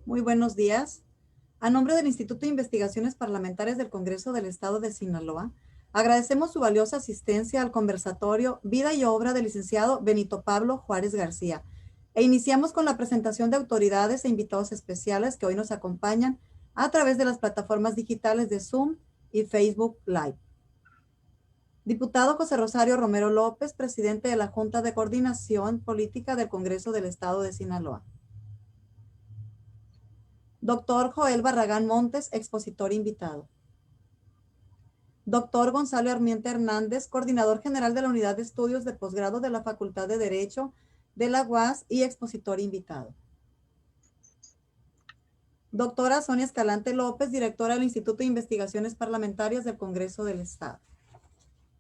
Muy buenos días. A nombre del Instituto de Investigaciones Parlamentarias del Congreso del Estado de Sinaloa, agradecemos su valiosa asistencia al conversatorio Vida y Obra del licenciado Benito Pablo Juárez García. E iniciamos con la presentación de autoridades e invitados especiales que hoy nos acompañan a través de las plataformas digitales de Zoom y Facebook Live. Diputado José Rosario Romero López, presidente de la Junta de Coordinación Política del Congreso del Estado de Sinaloa. Doctor Joel Barragán Montes, expositor invitado. Doctor Gonzalo Armiente Hernández, coordinador general de la Unidad de Estudios de Posgrado de la Facultad de Derecho de la UAS y expositor invitado. Doctora Sonia Escalante López, directora del Instituto de Investigaciones Parlamentarias del Congreso del Estado.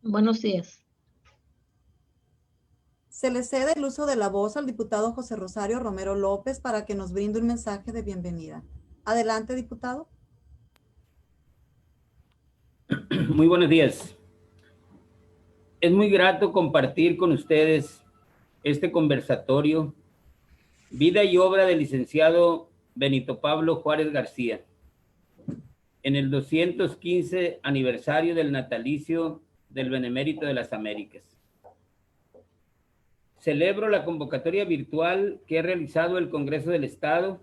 Buenos días. Se le cede el uso de la voz al diputado José Rosario Romero López para que nos brinde un mensaje de bienvenida. Adelante, diputado. Muy buenos días. Es muy grato compartir con ustedes este conversatorio, Vida y Obra del licenciado Benito Pablo Juárez García, en el 215 aniversario del natalicio del Benemérito de las Américas. Celebro la convocatoria virtual que ha realizado el Congreso del Estado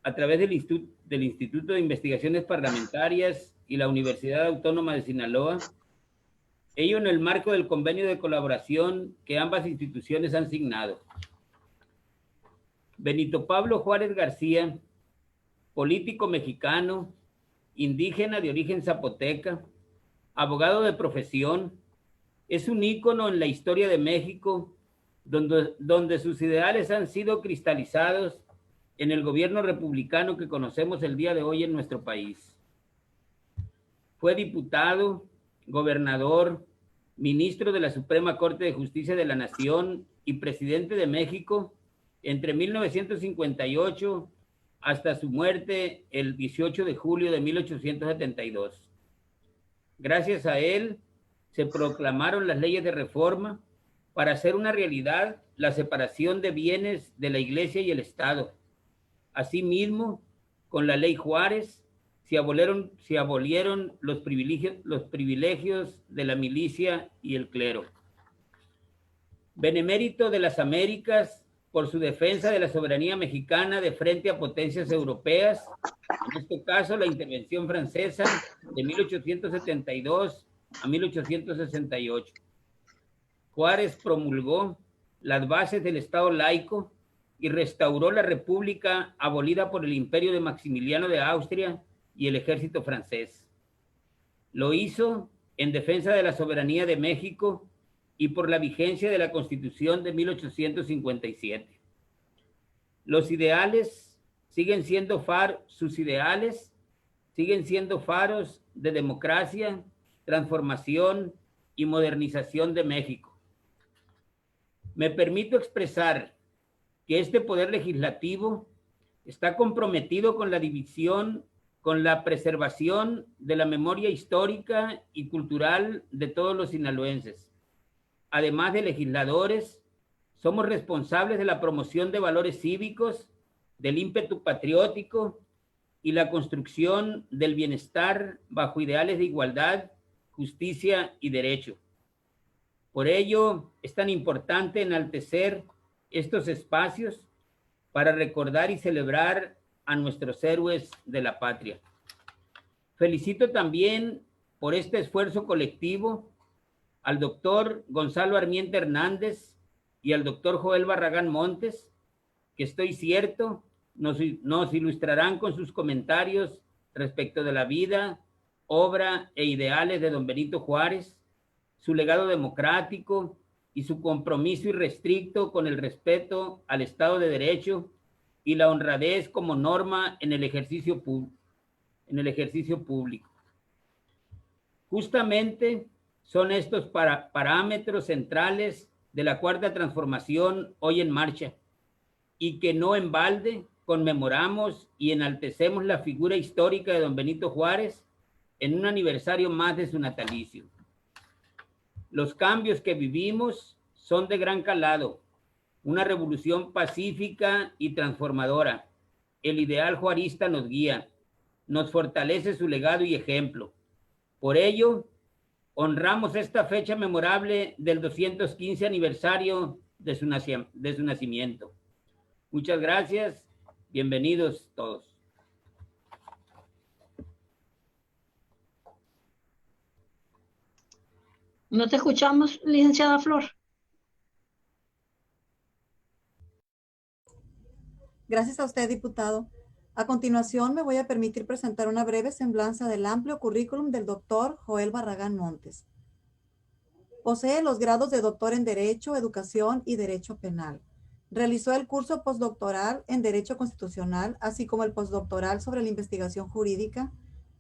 a través del Instituto de Investigaciones Parlamentarias y la Universidad Autónoma de Sinaloa, ello en el marco del convenio de colaboración que ambas instituciones han signado. Benito Pablo Juárez García, político mexicano, indígena de origen zapoteca, abogado de profesión, es un ícono en la historia de México, donde sus ideales han sido cristalizados en el gobierno republicano que conocemos el día de hoy en nuestro país. Fue diputado, gobernador, ministro de la Suprema Corte de Justicia de la Nación y presidente de México entre 1958 hasta su muerte el 18 de julio de 1872. Gracias a él se proclamaron las leyes de reforma para hacer una realidad la separación de bienes de la Iglesia y el Estado. Asimismo, con la Ley Juárez se abolieron los privilegios de la milicia y el clero. Benemérito de las Américas por su defensa de la soberanía mexicana de frente a potencias europeas, en este caso la intervención francesa de 1872 a 1868. Juárez promulgó las bases del Estado laico y restauró la república abolida por el imperio de Maximiliano de Austria y el ejército francés. Lo hizo en defensa de la soberanía de México y por la vigencia de la Constitución de 1857. Sus ideales siguen siendo faros de democracia, transformación y modernización de México. Me permito expresar que este poder legislativo está comprometido con la división, con la preservación de la memoria histórica y cultural de todos los sinaloenses. Además de legisladores, somos responsables de la promoción de valores cívicos, del ímpetu patriótico y la construcción del bienestar bajo ideales de igualdad, justicia y derecho. Por ello, es tan importante enaltecer estos espacios para recordar y celebrar a nuestros héroes de la patria. Felicito también por este esfuerzo colectivo al doctor Gonzalo Armiente Hernández y al doctor Joel Barragán Montes, que estoy cierto nos ilustrarán con sus comentarios respecto de la vida, obra e ideales de don Benito Juárez, su legado democrático y su compromiso irrestricto con el respeto al Estado de Derecho y la honradez como norma en el ejercicio público. Justamente son estos parámetros centrales de la Cuarta Transformación hoy en marcha, y que no en balde conmemoramos y enaltecemos la figura histórica de don Benito Juárez en un aniversario más de su natalicio. Los cambios que vivimos son de gran calado, una revolución pacífica y transformadora, el ideal juarista nos guía, nos fortalece su legado y ejemplo. Por ello, honramos esta fecha memorable del 215 aniversario de su nacimiento. Muchas gracias. Bienvenidos todos. No te escuchamos, licenciada Flor. Gracias a usted, diputado. A continuación, me voy a permitir presentar una breve semblanza del amplio currículum del doctor Joel Barragán Montes. Posee los grados de doctor en Derecho, Educación y Derecho Penal. Realizó el curso postdoctoral en Derecho Constitucional, así como el postdoctoral sobre la investigación jurídica.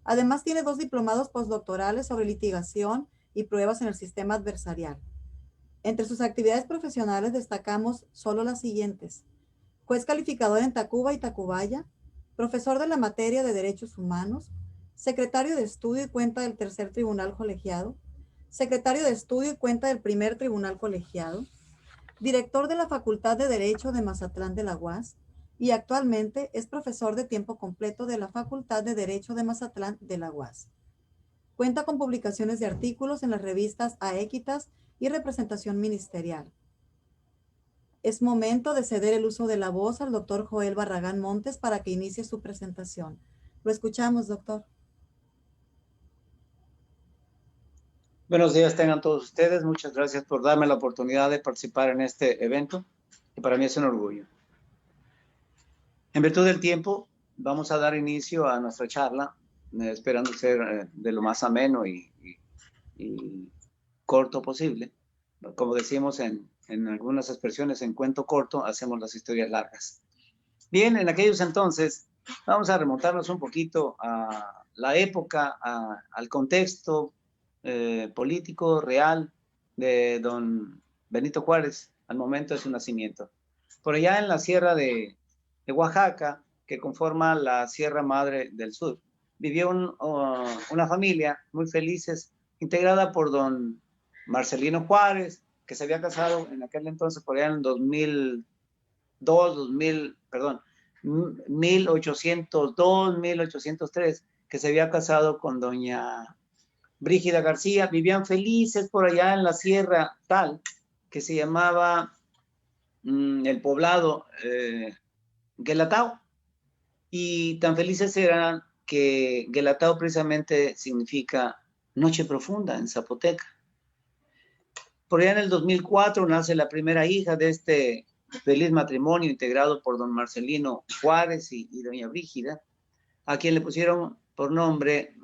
Además, tiene 2 diplomados postdoctorales sobre litigación y pruebas en el sistema adversarial. Entre sus actividades profesionales destacamos solo las siguientes: juez calificador en Tacuba y Tacubaya, profesor de la materia de Derechos Humanos, secretario de estudio y cuenta del Tercer Tribunal Colegiado, secretario de estudio y cuenta del Primer Tribunal Colegiado, director de la Facultad de Derecho de Mazatlán de la UAS y actualmente es profesor de tiempo completo de la Facultad de Derecho de Mazatlán de la UAS. Cuenta con publicaciones de artículos en las revistas Aequitas y Representación Ministerial. Es momento de ceder el uso de la voz al doctor Joel Barragán Montes para que inicie su presentación. Lo escuchamos, doctor. Buenos días tengan todos ustedes. Muchas gracias por darme la oportunidad de participar en este evento, que para mí es un orgullo. En virtud del tiempo, vamos a dar inicio a nuestra charla, esperando ser de lo más ameno y corto posible. Como decimos en algunas expresiones, en cuento corto hacemos las historias largas. Bien, en aquellos entonces, vamos a remontarnos un poquito a la época, al contexto político real de don Benito Juárez al momento de su nacimiento. Por allá en la sierra de Oaxaca, que conforma la Sierra Madre del Sur, vivió una familia muy felices, integrada por don Marcelino Juárez, que se había casado en aquel entonces, por allá en 1802, 1803, que se había casado con doña Brígida García. Vivían felices por allá en la sierra tal, que se llamaba el poblado Guelatao. Y tan felices eran que Guelatao precisamente significa noche profunda en zapoteca. Por allá en el 2004 nace la primera hija de este feliz matrimonio integrado por don Marcelino Juárez y doña Brígida, a quien le pusieron por nombre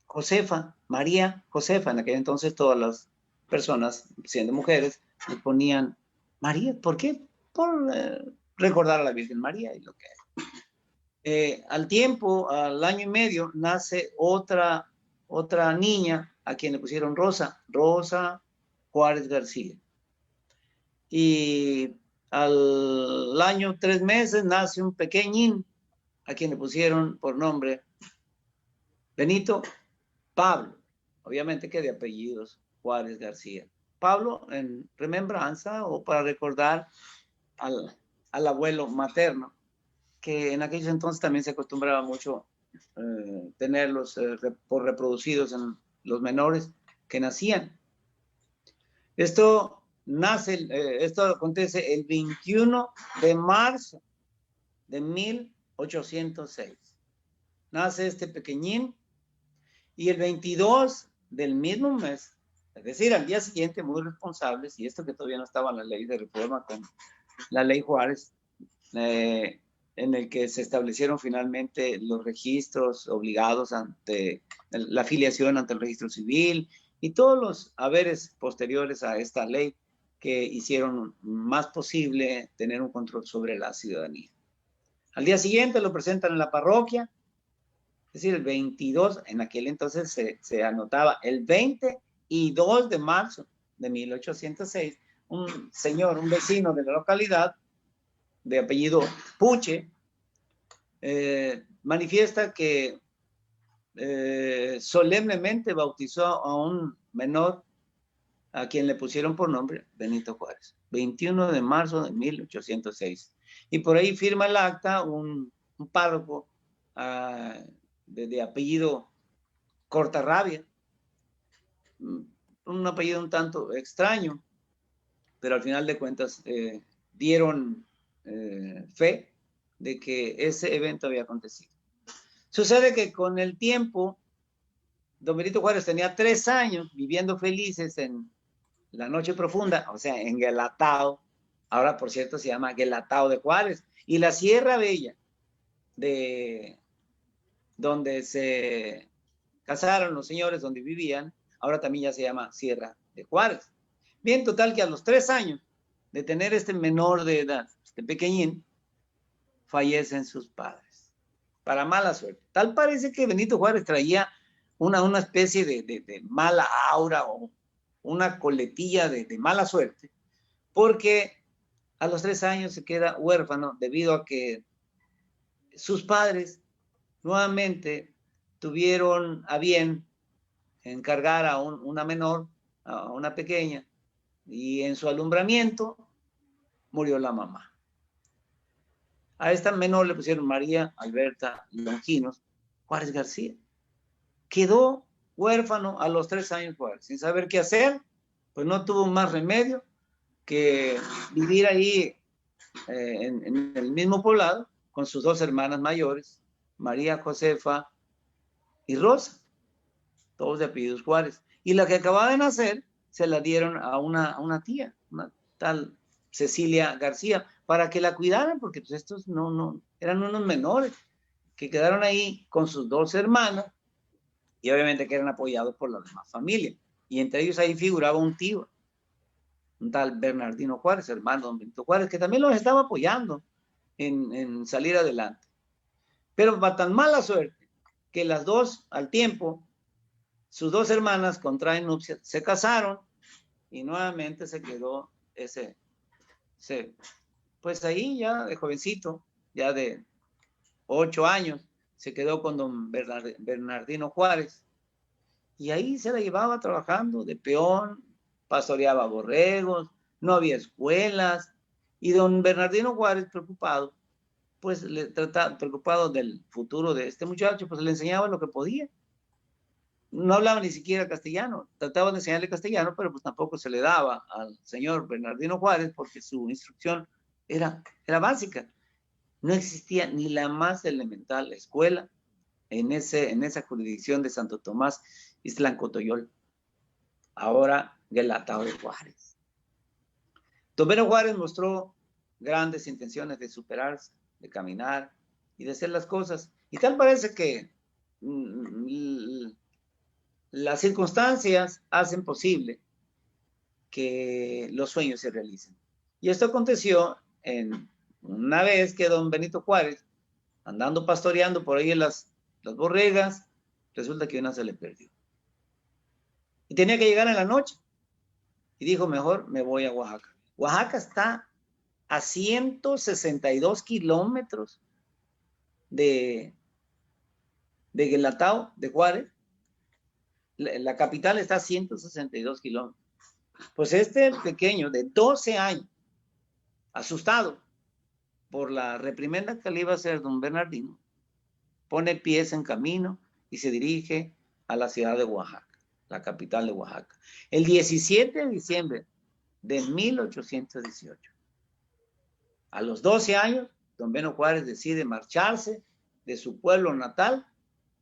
Josefa, María Josefa. En aquel entonces todas las personas, siendo mujeres, le ponían María. ¿Por qué? Por recordar a la Virgen María y lo que al tiempo, al año y medio, nace otra niña a quien le pusieron Rosa Juárez García. Y al año 3 meses nace un pequeñín a quien le pusieron por nombre Benito Pablo, obviamente que de apellidos Juárez García. Pablo en remembranza o para recordar al abuelo materno, que en aquellos entonces también se acostumbraba mucho tenerlos por reproducidos en los menores que nacían. Esto acontece el 21 de marzo de 1806. Nace este pequeñín y el 22 del mismo mes, es decir, al día siguiente, muy responsables, y esto que todavía no estaba en la ley de reforma con la ley Juárez, en el que se establecieron finalmente los registros obligados ante la afiliación ante el registro civil y todos los haberes posteriores a esta ley que hicieron más posible tener un control sobre la ciudadanía. Al día siguiente lo presentan en la parroquia, es decir, el 22, en aquel entonces se anotaba el 22 de marzo de 1806, un señor, un vecino de la localidad, de apellido Puche, manifiesta que solemnemente bautizó a un menor a quien le pusieron por nombre Benito Juárez, 21 de marzo de 1806. Y por ahí firma el acta un un párroco de apellido Cortarrabia, un apellido un tanto extraño, pero al final de cuentas dieron fe de que ese evento había acontecido. Sucede que con el tiempo, don Benito Juárez tenía 3 años viviendo felices en la Noche Profunda, o sea, en Guelatao. Ahora, por cierto, se llama Guelatao de Juárez. Y la Sierra Bella, de donde se casaron los señores, donde vivían, ahora también ya se llama Sierra de Juárez. Bien, total que a los 3 años de tener este menor de edad, este pequeñín, fallecen sus padres. Para mala suerte. Tal parece que Benito Juárez traía una especie de mala aura o una coletilla de mala suerte, porque a los 3 años se queda huérfano debido a que sus padres nuevamente tuvieron a bien encargar a una menor, a una pequeña, y en su alumbramiento murió la mamá. A esta menor le pusieron María Alberta Longinos Juárez García. Quedó huérfano a los 3 años Juárez, sin saber qué hacer, pues no tuvo más remedio que vivir ahí en el mismo poblado con sus 2 hermanas mayores, María Josefa y Rosa, todos de apellidos Juárez. Y la que acababa de nacer se la dieron a una tía, una tal Cecilia García, para que la cuidaran, porque pues estos no eran unos menores que quedaron ahí con sus 2 hermanas y obviamente que eran apoyados por la demás familia. Y entre ellos ahí figuraba un tío, un tal Bernardino Juárez, hermano de don Benito Juárez, que también los estaba apoyando en salir adelante. Pero va tan mala suerte que las 2 al tiempo, sus 2 hermanas contraen nupcias, se casaron y nuevamente se quedó pues ahí ya de jovencito, ya de 8 años, se quedó con don Bernardino Juárez y ahí se la llevaba trabajando de peón, pastoreaba borregos, no había escuelas y don Bernardino Juárez preocupado, pues preocupado del futuro de este muchacho, pues le enseñaba lo que podía. No hablaba ni siquiera castellano, trataba de enseñarle castellano, pero pues tampoco se le daba al señor Bernardino Juárez porque su instrucción era básica. No existía ni la más elemental escuela en esa jurisdicción de Santo Tomás, Iztlancotoyol, ahora Guelatao de Juárez. Don Benito Juárez mostró grandes intenciones de superarse, de caminar y de hacer las cosas. Y tal parece que las circunstancias hacen posible que los sueños se realicen. Y esto aconteció una vez que don Benito Juárez, andando pastoreando por ahí en las borregas, resulta que una se le perdió. Y tenía que llegar en la noche. Y dijo, mejor me voy a Oaxaca. Oaxaca está a 162 kilómetros de Guelatao, de Juárez. La capital está a 162 kilómetros. Pues este pequeño de 12 años, asustado por la reprimenda que le iba a hacer don Bernardino, pone pies en camino y se dirige a la ciudad de Oaxaca, la capital de Oaxaca. El 17 de diciembre de 1818. A los 12 años, don Benito Juárez decide marcharse de su pueblo natal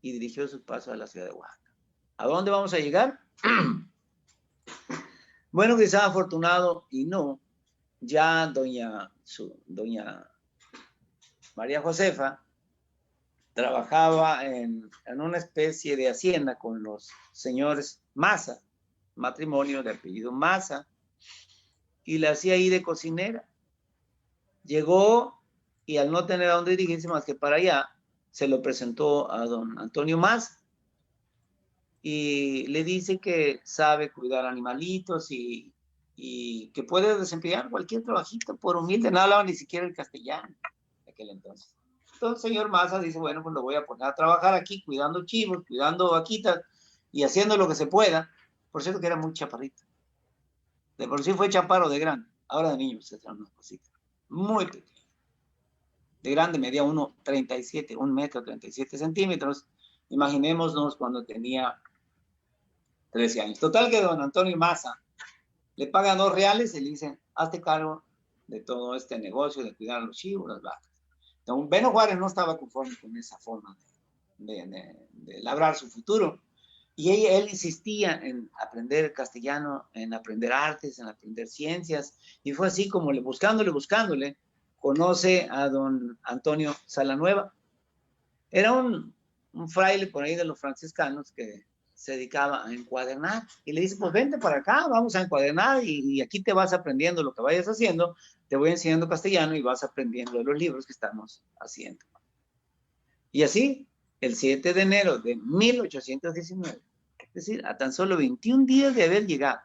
y dirigió sus pasos a la ciudad de Oaxaca. ¿A dónde vamos a llegar? Bueno, quizá afortunado y no, ya doña María Josefa trabajaba en una especie de hacienda con los señores Maza, matrimonio de apellido Maza, y la hacía ahí de cocinera. Llegó y al no tener a dónde dirigirse más que para allá, se lo presentó a don Antonio Maza y le dice que sabe cuidar animalitos y que puede desempeñar cualquier trabajito por humilde, no hablaba ni siquiera el castellano en aquel entonces. Entonces el señor Maza dice, bueno, pues lo voy a poner a trabajar aquí, cuidando chivos, cuidando vaquitas y haciendo lo que se pueda. Por cierto que era muy chaparrito. De por sí fue chaparro de grande, ahora de niño se trae unas cositas. Muy pequeño. de grande, medía 1,37, 1,37 metros. Imaginémonos cuando tenía 13 años. Total que don Antonio Maza le pagan 2 reales y le dicen, hazte cargo de todo este negocio, de cuidar a los chivos, las vacas. Don Beno Juárez no estaba conforme con esa forma de labrar su futuro. Y él insistía en aprender castellano, en aprender artes, en aprender ciencias. Y fue así como buscándole, conoce a don Antonio Salanueva. Era un fraile por ahí de los franciscanos que se dedicaba a encuadernar. Y le dice, pues vente para acá, vamos a encuadernar y aquí te vas aprendiendo lo que vayas haciendo. Te voy enseñando castellano y vas aprendiendo de los libros que estamos haciendo. Y así, el 7 de enero de 1819, es decir, a tan solo 21 días de haber llegado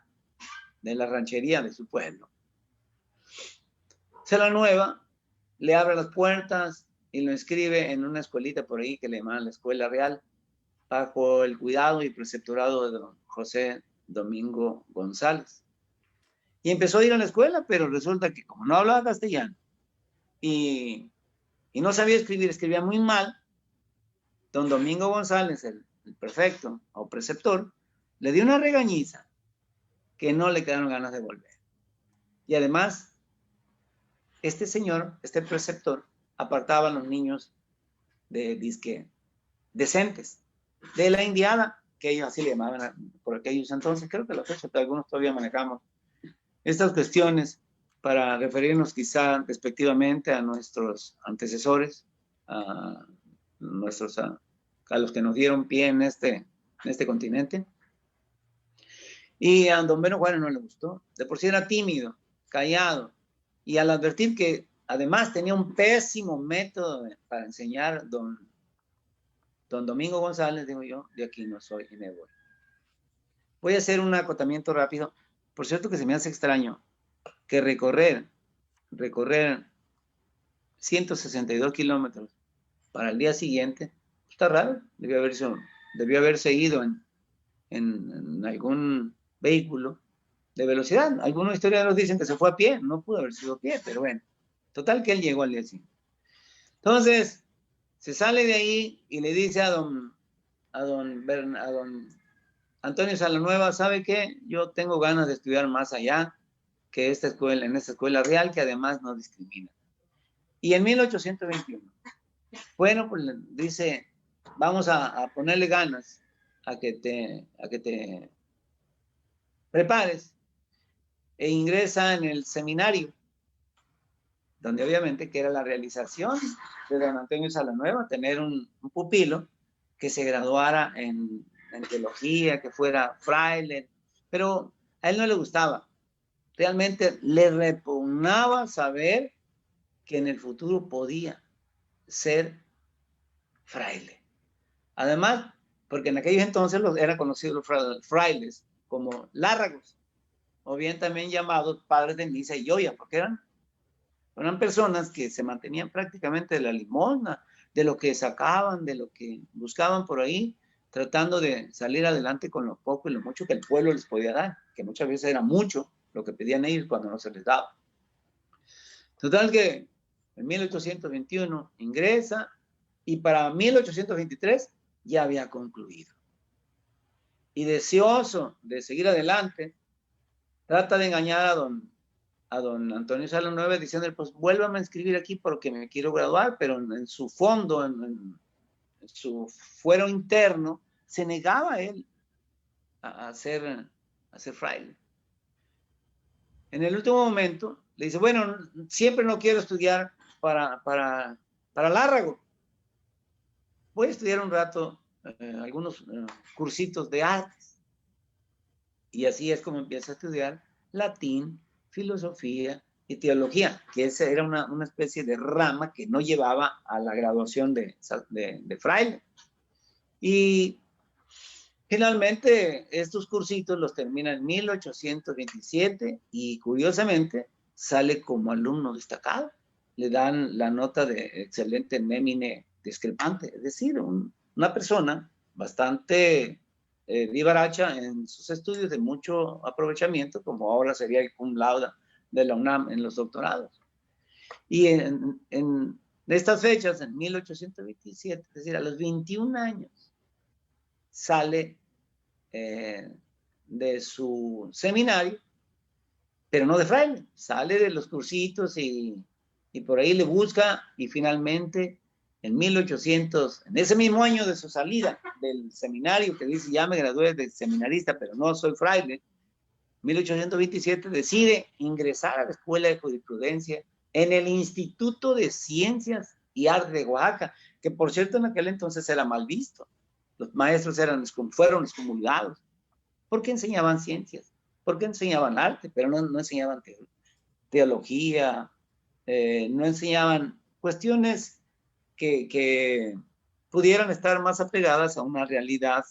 de la ranchería de su pueblo, Salanueva le abre las puertas y lo inscribe en una escuelita por ahí que le llaman la Escuela Real, bajo el cuidado y preceptorado de don José Domingo González. Y empezó a ir a la escuela, pero resulta que como no hablaba castellano y no sabía escribir, escribía muy mal, don Domingo González, el prefecto o preceptor, le dio una regañiza que no le quedaron ganas de volver. Y además, este señor, este preceptor, apartaba a los niños de disque decentes, de la indiada, que ellos así le llamaban por aquellos entonces. Creo que a la fecha algunos todavía manejamos estas cuestiones para referirnos quizá respectivamente a nuestros antecesores, a los que nos dieron pie en este continente. Y a don Beno Juárez no le gustó. De por sí era tímido, callado. Y al advertir que además tenía un pésimo método para enseñar don Domingo González, digo yo, de aquí no soy y me voy. Voy a hacer un acotamiento rápido. Por cierto que se me hace extraño que recorrer 162 kilómetros para el día siguiente, está raro. Debió haberse ido en algún vehículo de velocidad. Algunos historiadores dicen que se fue a pie, no pudo haber sido a pie, pero bueno, total que él llegó al día siguiente. Entonces, se sale de ahí y le dice a don Antonio Salanueva, ¿sabe qué? Yo tengo ganas de estudiar más allá que en esta escuela real, que además no discrimina. Y en 1821, bueno, pues dice, vamos a ponerle ganas a que te prepares, e ingresa en el seminario, donde obviamente que era la realización de don Antonio Salanueva, tener un pupilo que se graduara en teología, que fuera fraile, pero a él no le gustaba. Realmente le repugnaba saber que en el futuro podía ser fraile. Además, porque en aquellos entonces eran conocidos los frailes como lárragos, o bien también llamados padres de misa y joya, porque eran personas que se mantenían prácticamente de la limosna, de lo que sacaban, de lo que buscaban por ahí, tratando de salir adelante con lo poco y lo mucho que el pueblo les podía dar, que muchas veces era mucho lo que pedían ellos cuando no se les daba. Total que en 1821 ingresa y para 1823 ya había concluido. Y deseoso de seguir adelante, trata de engañar a don Antonio Salanueva diciendo, pues vuélvame a inscribir aquí porque me quiero graduar, pero en su fondo, en su fuero interno, se negaba él a ser fraile. En el último momento le dice, bueno, siempre no quiero estudiar para lárrago. Voy a estudiar un rato algunos cursitos de artes. Y así es como empieza a estudiar latín, filosofía y teología, que esa era una especie de rama que no llevaba a la graduación de fraile. Y finalmente estos cursitos los termina en 1827 y curiosamente sale como alumno destacado. Le dan la nota de excelente nemine discrepante, es decir, una persona bastante vivaracha en sus estudios, de mucho aprovechamiento, como ahora sería el cum laude de la UNAM en los doctorados. Y en En estas fechas, en 1827, es decir, a los 21 años, sale de su seminario, pero no de fraile, sale de los cursitos y por ahí le busca, y finalmente en 1800, en ese mismo año de su salida del seminario, que dice ya me gradué de seminarista, pero no soy fraile, 1827 decide ingresar a la Escuela de Jurisprudencia en el Instituto de Ciencias y Artes de Oaxaca, que por cierto en aquel entonces era mal visto. Los maestros fueron excomulgados, porque enseñaban ciencias, porque enseñaban arte, pero no enseñaban teología, no enseñaban cuestiones que pudieran estar más apegadas a una realidad,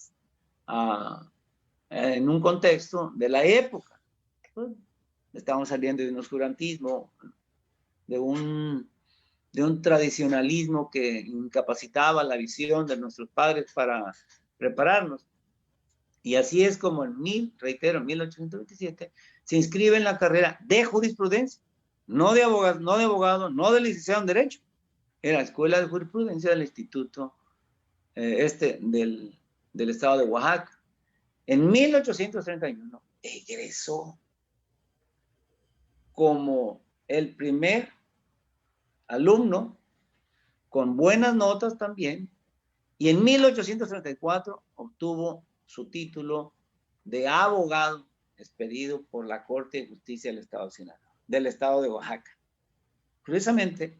en un contexto de la época. Estamos saliendo de un oscurantismo, de un tradicionalismo que incapacitaba la visión de nuestros padres para prepararnos. Y así es como en 1827 se inscribe en la carrera de jurisprudencia, no de abogado, no de licenciado en Derecho. Era la Escuela de Jurisprudencia del Instituto del Estado de Oaxaca. En 1831 egresó como el primer alumno con buenas notas también, y en 1834 obtuvo su título de abogado expedido por la Corte de Justicia del Estado de Oaxaca. Curiosamente,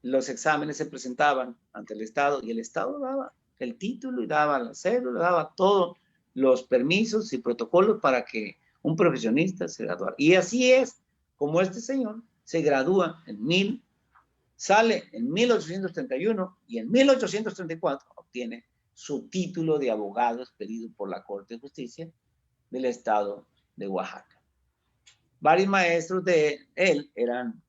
los exámenes se presentaban ante el Estado y el Estado daba el título y daba la cédula, daba todos los permisos y protocolos para que un profesionista se graduara. Y así es como este señor se gradúa sale en 1831 y en 1834 obtiene su título de abogado expedido por la Corte de Justicia del Estado de Oaxaca. Varios maestros de él eran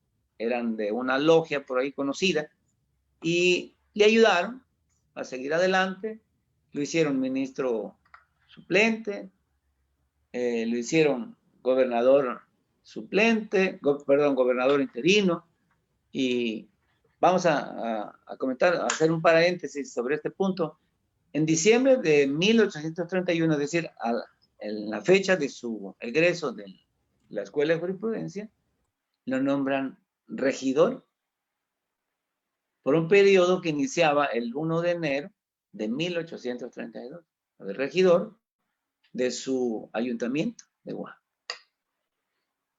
de una logia por ahí conocida y le ayudaron a seguir adelante. Lo hicieron ministro suplente, lo hicieron gobernador suplente, gobernador interino. Y vamos a comentar, a hacer un paréntesis sobre este punto. En diciembre de 1831, es decir, en la fecha de su egreso de la Escuela de Jurisprudencia, lo nombran regidor por un periodo que iniciaba el 1 de enero de 1832. El regidor de su ayuntamiento de Oaxaca.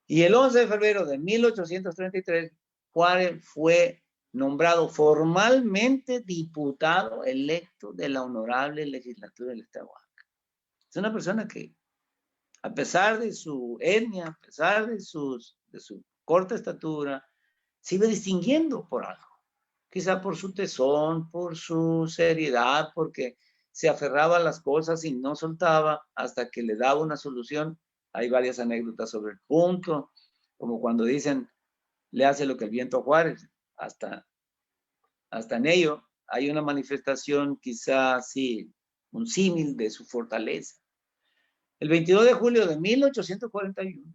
Y el 11 de febrero de 1833, Juárez fue nombrado formalmente diputado electo de la honorable legislatura del Estado de Oaxaca. Es una persona que, a pesar de su etnia, a pesar de su corta estatura, se iba distinguiendo por algo. Quizá por su tesón, por su seriedad, porque se aferraba a las cosas y no soltaba hasta que le daba una solución. Hay varias anécdotas sobre el punto, como cuando dicen, le hace lo que el viento a Juárez. Hasta en ello hay una manifestación, quizá sí, un símil de su fortaleza. El 22 de julio de 1841,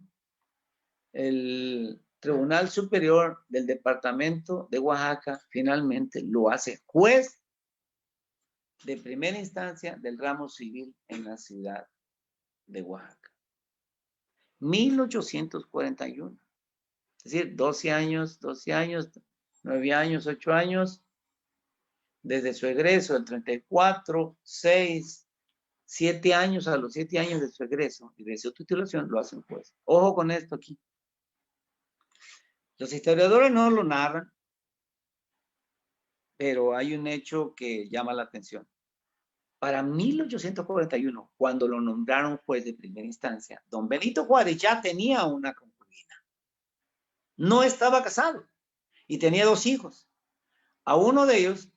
el Tribunal Superior del Departamento de Oaxaca finalmente lo hace juez de primera instancia del ramo civil en la ciudad de Oaxaca. 1841. Es decir, 12 años, 9 años, 8 años, desde su egreso, el 34, 6, 7 años, a los 7 años de su egreso y de su titulación, lo hacen juez. Ojo con esto aquí. Los historiadores no lo narran, pero hay un hecho que llama la atención. Para 1841, cuando lo nombraron juez de primera instancia, don Benito Juárez ya tenía una concubina. No estaba casado y tenía 2 hijos. A uno de ellos,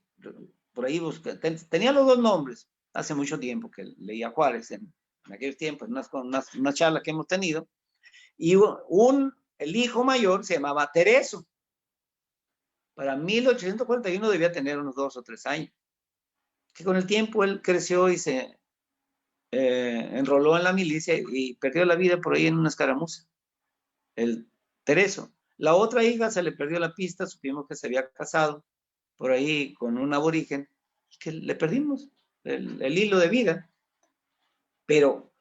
por ahí busqué, tenía los 2 nombres. Hace mucho tiempo que leía Juárez, en aquellos tiempos, una charla que hemos tenido. Y el hijo mayor se llamaba Tereso. Para 1841 debía tener unos 2 o 3 años. Que con el tiempo él creció y se enroló en la milicia y perdió la vida por ahí en una escaramuza. El Tereso. La otra hija se le perdió la pista, supimos que se había casado por ahí con un aborigen, que le perdimos el hilo de vida. Pero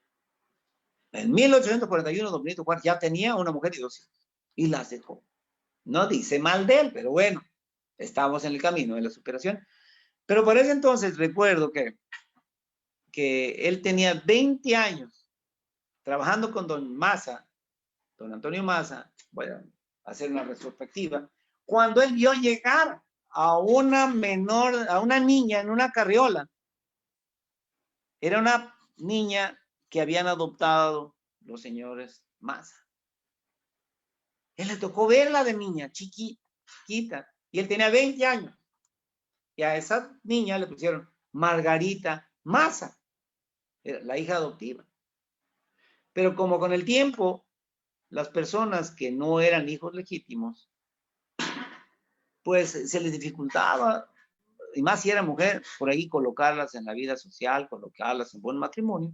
en 1841 don Benito Juárez ya tenía una mujer y 2 hijos y las dejó. No dice mal de él, pero bueno, estamos en el camino de la superación. Pero por ese entonces recuerdo que él tenía 20 años trabajando con don Maza, don Antonio Maza. Voy a hacer una retrospectiva. Cuando él vio llegar a una niña en una carriola. Era una niña que habían adoptado los señores Maza. Él le tocó verla de niña, chiquita, y él tenía 20 años. Y a esa niña le pusieron Margarita Maza, la hija adoptiva. Pero como con el tiempo, las personas que no eran hijos legítimos, pues se les dificultaba, y más si era mujer, por ahí colocarlas en la vida social, colocarlas en buen matrimonio.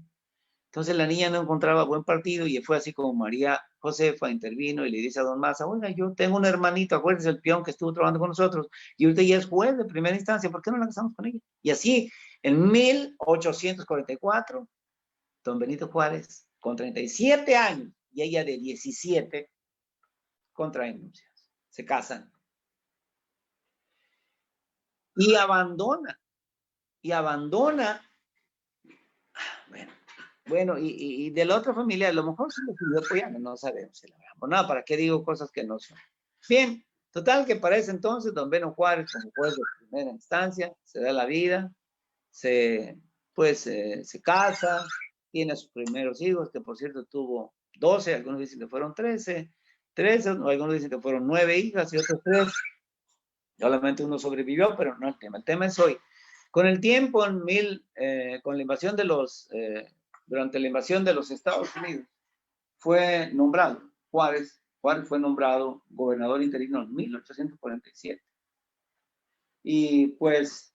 Entonces la niña no encontraba buen partido y fue así como María Josefa intervino y le dice a don Maza, oiga, yo tengo un hermanito, acuérdese el peón que estuvo trabajando con nosotros, y ahorita ya es juez de primera instancia, ¿por qué no la casamos con ella? Y así, en 1844, don Benito Juárez, con 37 años, y ella de 17, contraen nupcias, se casan. Y abandona, bueno, y de la otra familia, a lo mejor se lo siguió apoyando, no sabemos si la abandonó, ¿para qué digo cosas que no son? Bien, total que para ese entonces, don Beno Juárez, como juez de primera instancia, se da la vida, se casa, tiene a sus primeros hijos, que por cierto tuvo 12, algunos dicen que fueron 13, algunos dicen que fueron 9 hijas y otros 3, solamente uno sobrevivió, pero no el tema es hoy. Con el tiempo, con la invasión de durante la invasión de los Estados Unidos, fue nombrado, Juárez fue nombrado gobernador interino en 1847. Y pues,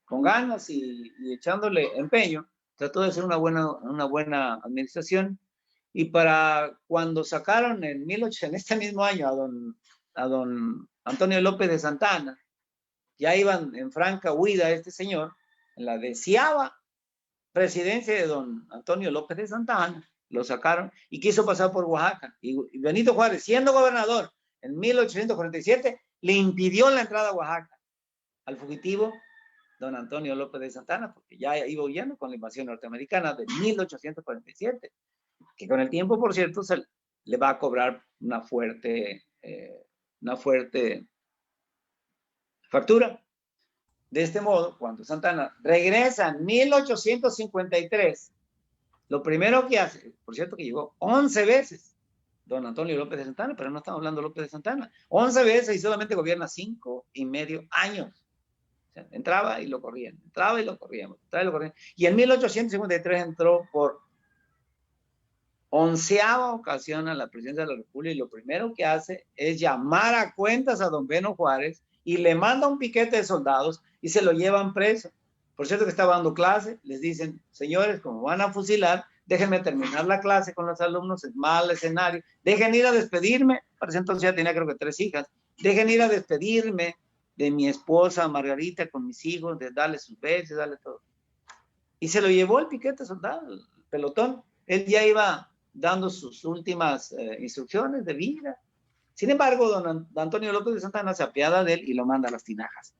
con ganas y echándole empeño, trató de hacer una buena administración. Y para cuando sacaron en este mismo año a don Antonio López de Santa Anna, ya iban en franca huida este señor, en la 10ª presidencia de don Antonio López de Santa Anna, lo sacaron y quiso pasar por Oaxaca. Y Benito Juárez, siendo gobernador en 1847, le impidió la entrada a Oaxaca al fugitivo don Antonio López de Santa Anna, porque ya iba huyendo con la invasión norteamericana de 1847, que con el tiempo, por cierto, se le va a cobrar una fuerte factura. De este modo, cuando Santa Anna regresa en 1853, lo primero que hace, por cierto que llegó 11 veces don Antonio López de Santa Anna, pero no estamos hablando de López de Santa Anna, 11 veces y solamente gobierna 5,5 años. O sea, entraba y lo corrían, y en 1853 entró por 11ª ocasión a la presidencia de la República, y lo primero que hace es llamar a cuentas a don Beno Juárez y le manda un piquete de soldados y se lo llevan preso. Por cierto que estaba dando clase, les dicen, señores, como van a fusilar, déjenme terminar la clase con los alumnos, es mal escenario, dejen ir a despedirme, para ese entonces ya tenía creo que 3 hijas, dejen ir a despedirme de mi esposa Margarita con mis hijos, de darle sus besos, darle todo. Y se lo llevó el piquete de soldados, el pelotón. Él ya iba dando sus últimas instrucciones de vida. Sin embargo, don Antonio López de Santa Anna se apiada de él y lo manda a las tinajas.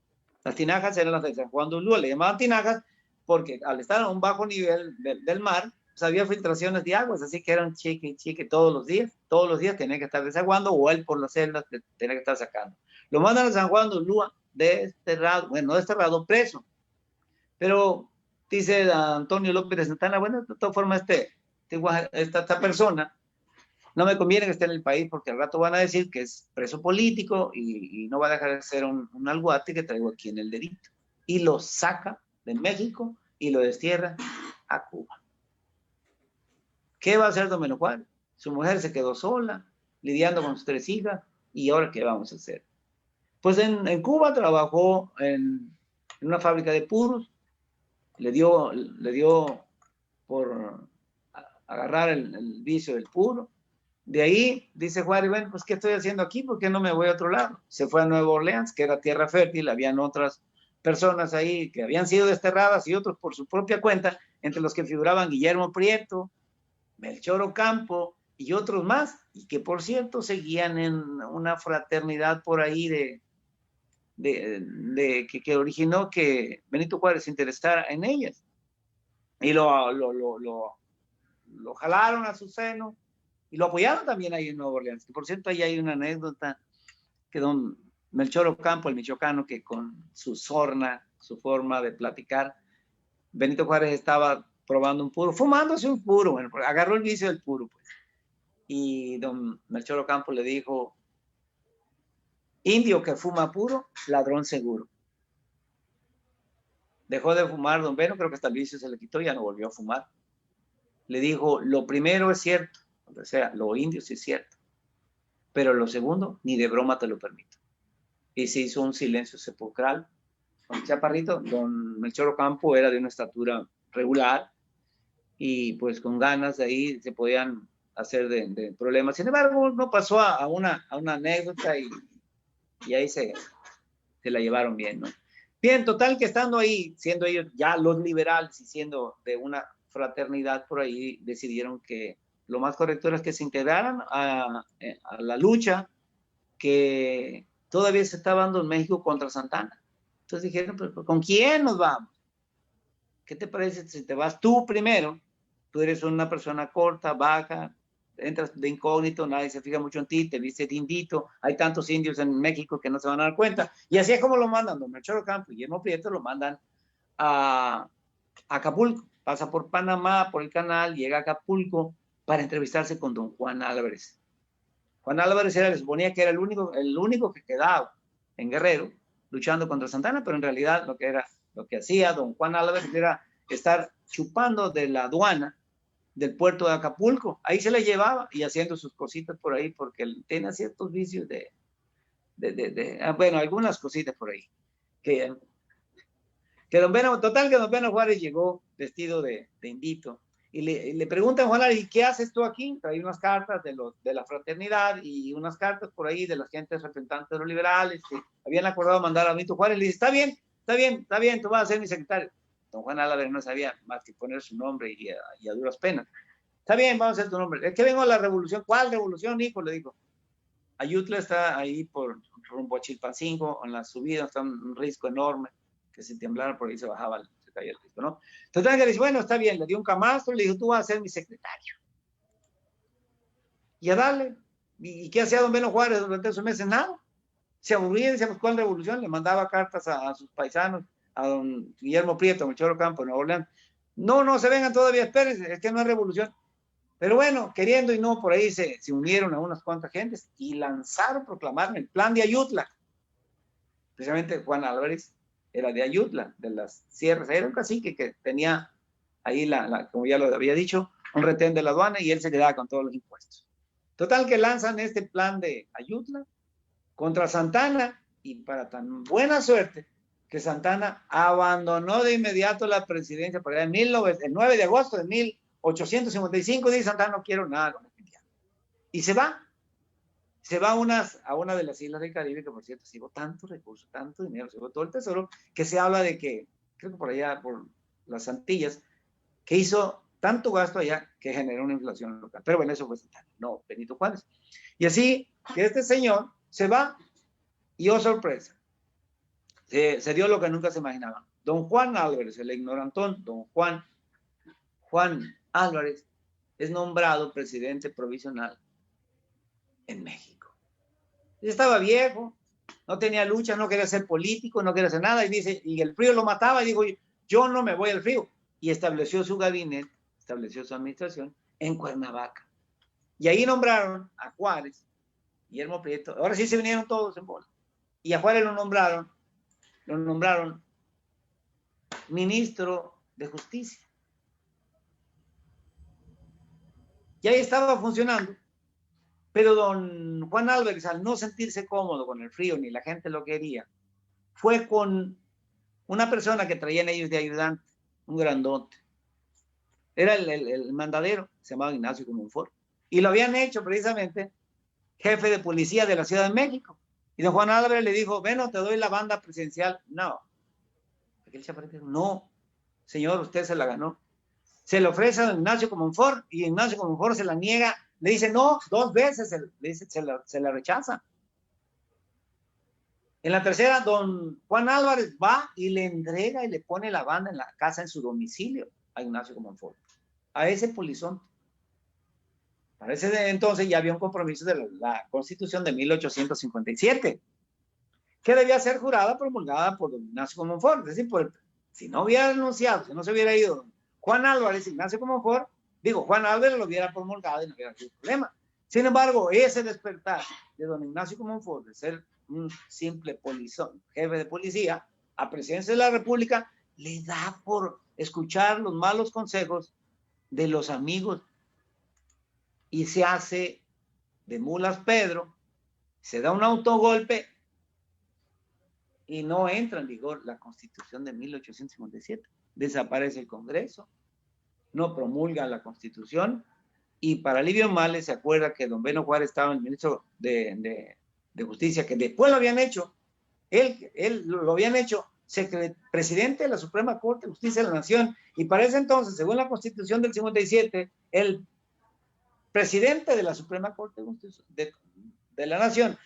Las tinajas eran las de San Juan de Ulúa, le llamaban tinajas porque al estar a un bajo nivel del mar, pues había filtraciones de aguas, así que eran chique todos los días tenía que estar desaguando, o él por las celdas tenía que estar sacando. Lo mandan a San Juan de Ulúa desterrado, preso. Pero dice Antonio López de Santa Anna, bueno, de todas formas esta persona no me conviene que esté en el país porque al rato van a decir que es preso político y no va a dejar de ser un alguate que traigo aquí en el dedito. Y lo saca de México y lo destierra a Cuba. ¿Qué va a hacer don Beno Juárez? Su mujer se quedó sola, lidiando con sus 3 hijas, ¿y ahora qué vamos a hacer? Pues en Cuba trabajó en una fábrica de puros, le dio por agarrar el vicio del puro. De ahí, dice Juárez, bueno, pues, ¿qué estoy haciendo aquí? ¿Por qué no me voy a otro lado? Se fue a Nueva Orleans, que era tierra fértil, habían otras personas ahí que habían sido desterradas y otros por su propia cuenta, entre los que figuraban Guillermo Prieto, Melchor Ocampo y otros más, y que por cierto seguían en una fraternidad por ahí que originó que Benito Juárez se interesara en ellas. Y lo jalaron a su seno y lo apoyaron también ahí en Nueva Orleans. Que por cierto, ahí hay una anécdota que don Melchor Ocampo, el michoacano, que con su sorna, su forma de platicar, Benito Juárez estaba probando un puro, fumándose un puro, bueno, agarró el vicio del puro, pues. Y don Melchor Ocampo le dijo: indio que fuma puro, ladrón seguro. Dejó de fumar don Beno, creo que hasta el vicio se le quitó, ya no volvió a fumar. Le dijo: lo primero es cierto, o sea, lo indio sí es cierto, pero lo segundo, ni de broma te lo permito. Y se hizo un silencio sepulcral. Con chaparrito, don Melchor Ocampo era de una estatura regular y pues con ganas de ahí se podían hacer de problemas. Sin embargo, no pasó a una anécdota y ahí se la llevaron bien, ¿no? Bien, total que estando ahí, siendo ellos ya los liberales y siendo de una fraternidad por ahí, decidieron que lo más correcto era que se integraran a la lucha que todavía se estaba dando en México contra Santana. Entonces dijeron, pues, ¿con quién nos vamos? ¿Qué te parece si te vas tú primero? Tú eres una persona corta, baja, entras de incógnito, nadie se fija mucho en ti, te viste de indito, hay tantos indios en México que no se van a dar cuenta. Y así es como lo mandan, don Melchor Ocampo y Guillermo Prieto lo mandan a Acapulco. Pasa por Panamá, por el canal, llega a Acapulco para entrevistarse con don Juan Álvarez. Juan Álvarez se suponía que era el único que quedaba en Guerrero luchando contra Santana, pero en realidad lo que hacía don Juan Álvarez era estar chupando de la aduana del puerto de Acapulco. Ahí se le llevaba y haciendo sus cositas por ahí, porque él tenía ciertos vicios bueno, algunas cositas por ahí. Que don Beno Juárez llegó vestido de indito y le preguntan a Juan Álvarez: ¿y qué haces tú aquí? Trae unas cartas de la fraternidad y unas cartas por ahí de las gentes representantes de los liberales que habían acordado mandar a Benito Juárez. Le dice: está bien, tú vas a ser mi secretario. Don Juan Álvarez no sabía más que poner su nombre y a duras penas. Está bien, vamos a hacer tu nombre. Es que vengo a la revolución. ¿Cuál revolución, hijo? Le dijo. Ayutla está ahí por rumbo a Chilpancingo, en la subida está un risco enorme, que si temblara por ahí se bajaba, se caía el risco, ¿no? Entonces le dice: bueno, está bien, le dio un camastro y le dijo: tú vas a ser mi secretario. Y a darle. ¿Y qué hacía don Beno Juárez durante esos meses? Nada. Se aburría, decíamos, ¿cuál revolución? Le mandaba cartas a sus paisanos, a don Guillermo Prieto, a Melchor Ocampo, en Nueva Orleans. No se vengan todavía, espérense, es que no es revolución. Pero bueno, queriendo y no, por ahí se unieron a unas cuantas gentes y proclamaron el plan de Ayutla. Precisamente Juan Álvarez era de Ayutla, de las sierras. Era un cacique que tenía ahí, como ya lo había dicho, un retén de la aduana y él se quedaba con todos los impuestos. Total que lanzan este plan de Ayutla contra Santana y para tan buena suerte que Santana abandonó de inmediato la presidencia por allá el 9 de agosto de 1855, dice Santana: no quiero nada con el cristiano. Y se va a una de las islas del Caribe, que por cierto se llevó tanto recurso, tanto dinero, se llevó todo el tesoro, que se habla de que, creo que por allá, por las Antillas, que hizo tanto gasto allá que generó una inflación local. Pero bueno, eso fue Santana, no Benito Juárez. Y así que este señor se va y, oh sorpresa, se dio lo que nunca se imaginaba. Don Juan Álvarez, el ignorantón, don Juan Álvarez, es nombrado presidente provisional en México. Él estaba viejo, no tenía lucha, no quería ser político, no quería hacer nada, y el frío lo mataba, y dijo: yo no me voy al frío. Y estableció su gabinete, estableció su administración en Cuernavaca. Y ahí nombraron a Juárez, Guillermo Prieto. Ahora sí se vinieron todos en bola. Y a Juárez lo nombraron ministro de Justicia. Y ahí estaba funcionando. Pero don Juan Álvarez, al no sentirse cómodo con el frío, ni la gente lo quería, fue con una persona que traían ellos de ayudante, un grandote. Era el mandadero, se llamaba Ignacio Comonfort. Y lo habían hecho precisamente jefe de policía de la Ciudad de México. Y don Juan Álvarez le dijo, bueno, te doy la banda presidencial. No. Aquel chaparrito dijo, no, señor, usted se la ganó. Se le ofrece a don Ignacio Comonfort y Ignacio Comonfort se la niega. Le dice, no, 2 veces se la rechaza. En la tercera, don Juan Álvarez va y le entrega y le pone la banda en la casa, en su domicilio, a Ignacio Comonfort, a ese polizón. Para ese entonces ya había un compromiso de la Constitución de 1857, que debía ser jurada, promulgada por don Ignacio Comonfort. Es decir, si no hubiera renunciado, si no se hubiera ido Juan Álvarez, Ignacio Comonfort, Juan Álvarez lo hubiera promulgado y no hubiera habido problema. Sin embargo, ese despertar de don Ignacio Comonfort de ser un simple polizón, jefe de policía, a presidencia de la República, le da por escuchar los malos consejos de los amigos y se hace de mulas Pedro, se da un autogolpe y no entra en vigor la Constitución de 1857. Desaparece el Congreso, no promulga la Constitución y para alivio males se acuerda que don Beno Juárez estaba el ministro de Justicia, que después lo habían hecho, él lo habían hecho presidente de la Suprema Corte de Justicia de la Nación, y para ese entonces, según la Constitución del 57, el presidente de la Suprema Corte de la Nación,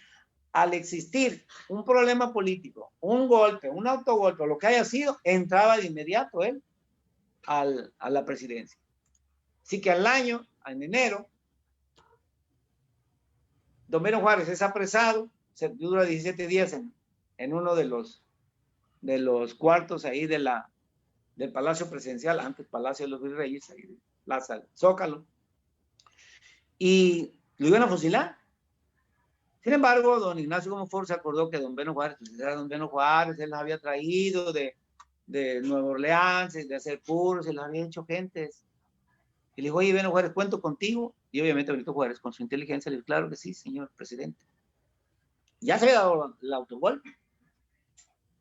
al existir un problema político, un golpe, un autogolpe, o lo que haya sido, entraba de inmediato él a la presidencia. Así que al año, en enero, don Beno Juárez es apresado, se dura 17 días en uno de los cuartos ahí del Palacio Presidencial, antes Palacio de los Virreyes, ahí de Plaza Zócalo, y lo iban a fusilar. Sin embargo, don Ignacio Comonfort se acordó que don Beno Juárez, pues era don Beno Juárez, él los había traído de Nueva Orleans, de hacer puros, se los había hecho gentes. Y le dijo, oye, Beno Juárez, ¿cuento contigo? Y obviamente Benito Juárez, con su inteligencia, le dijo, claro que sí, señor presidente. Ya se había dado el autogolpe.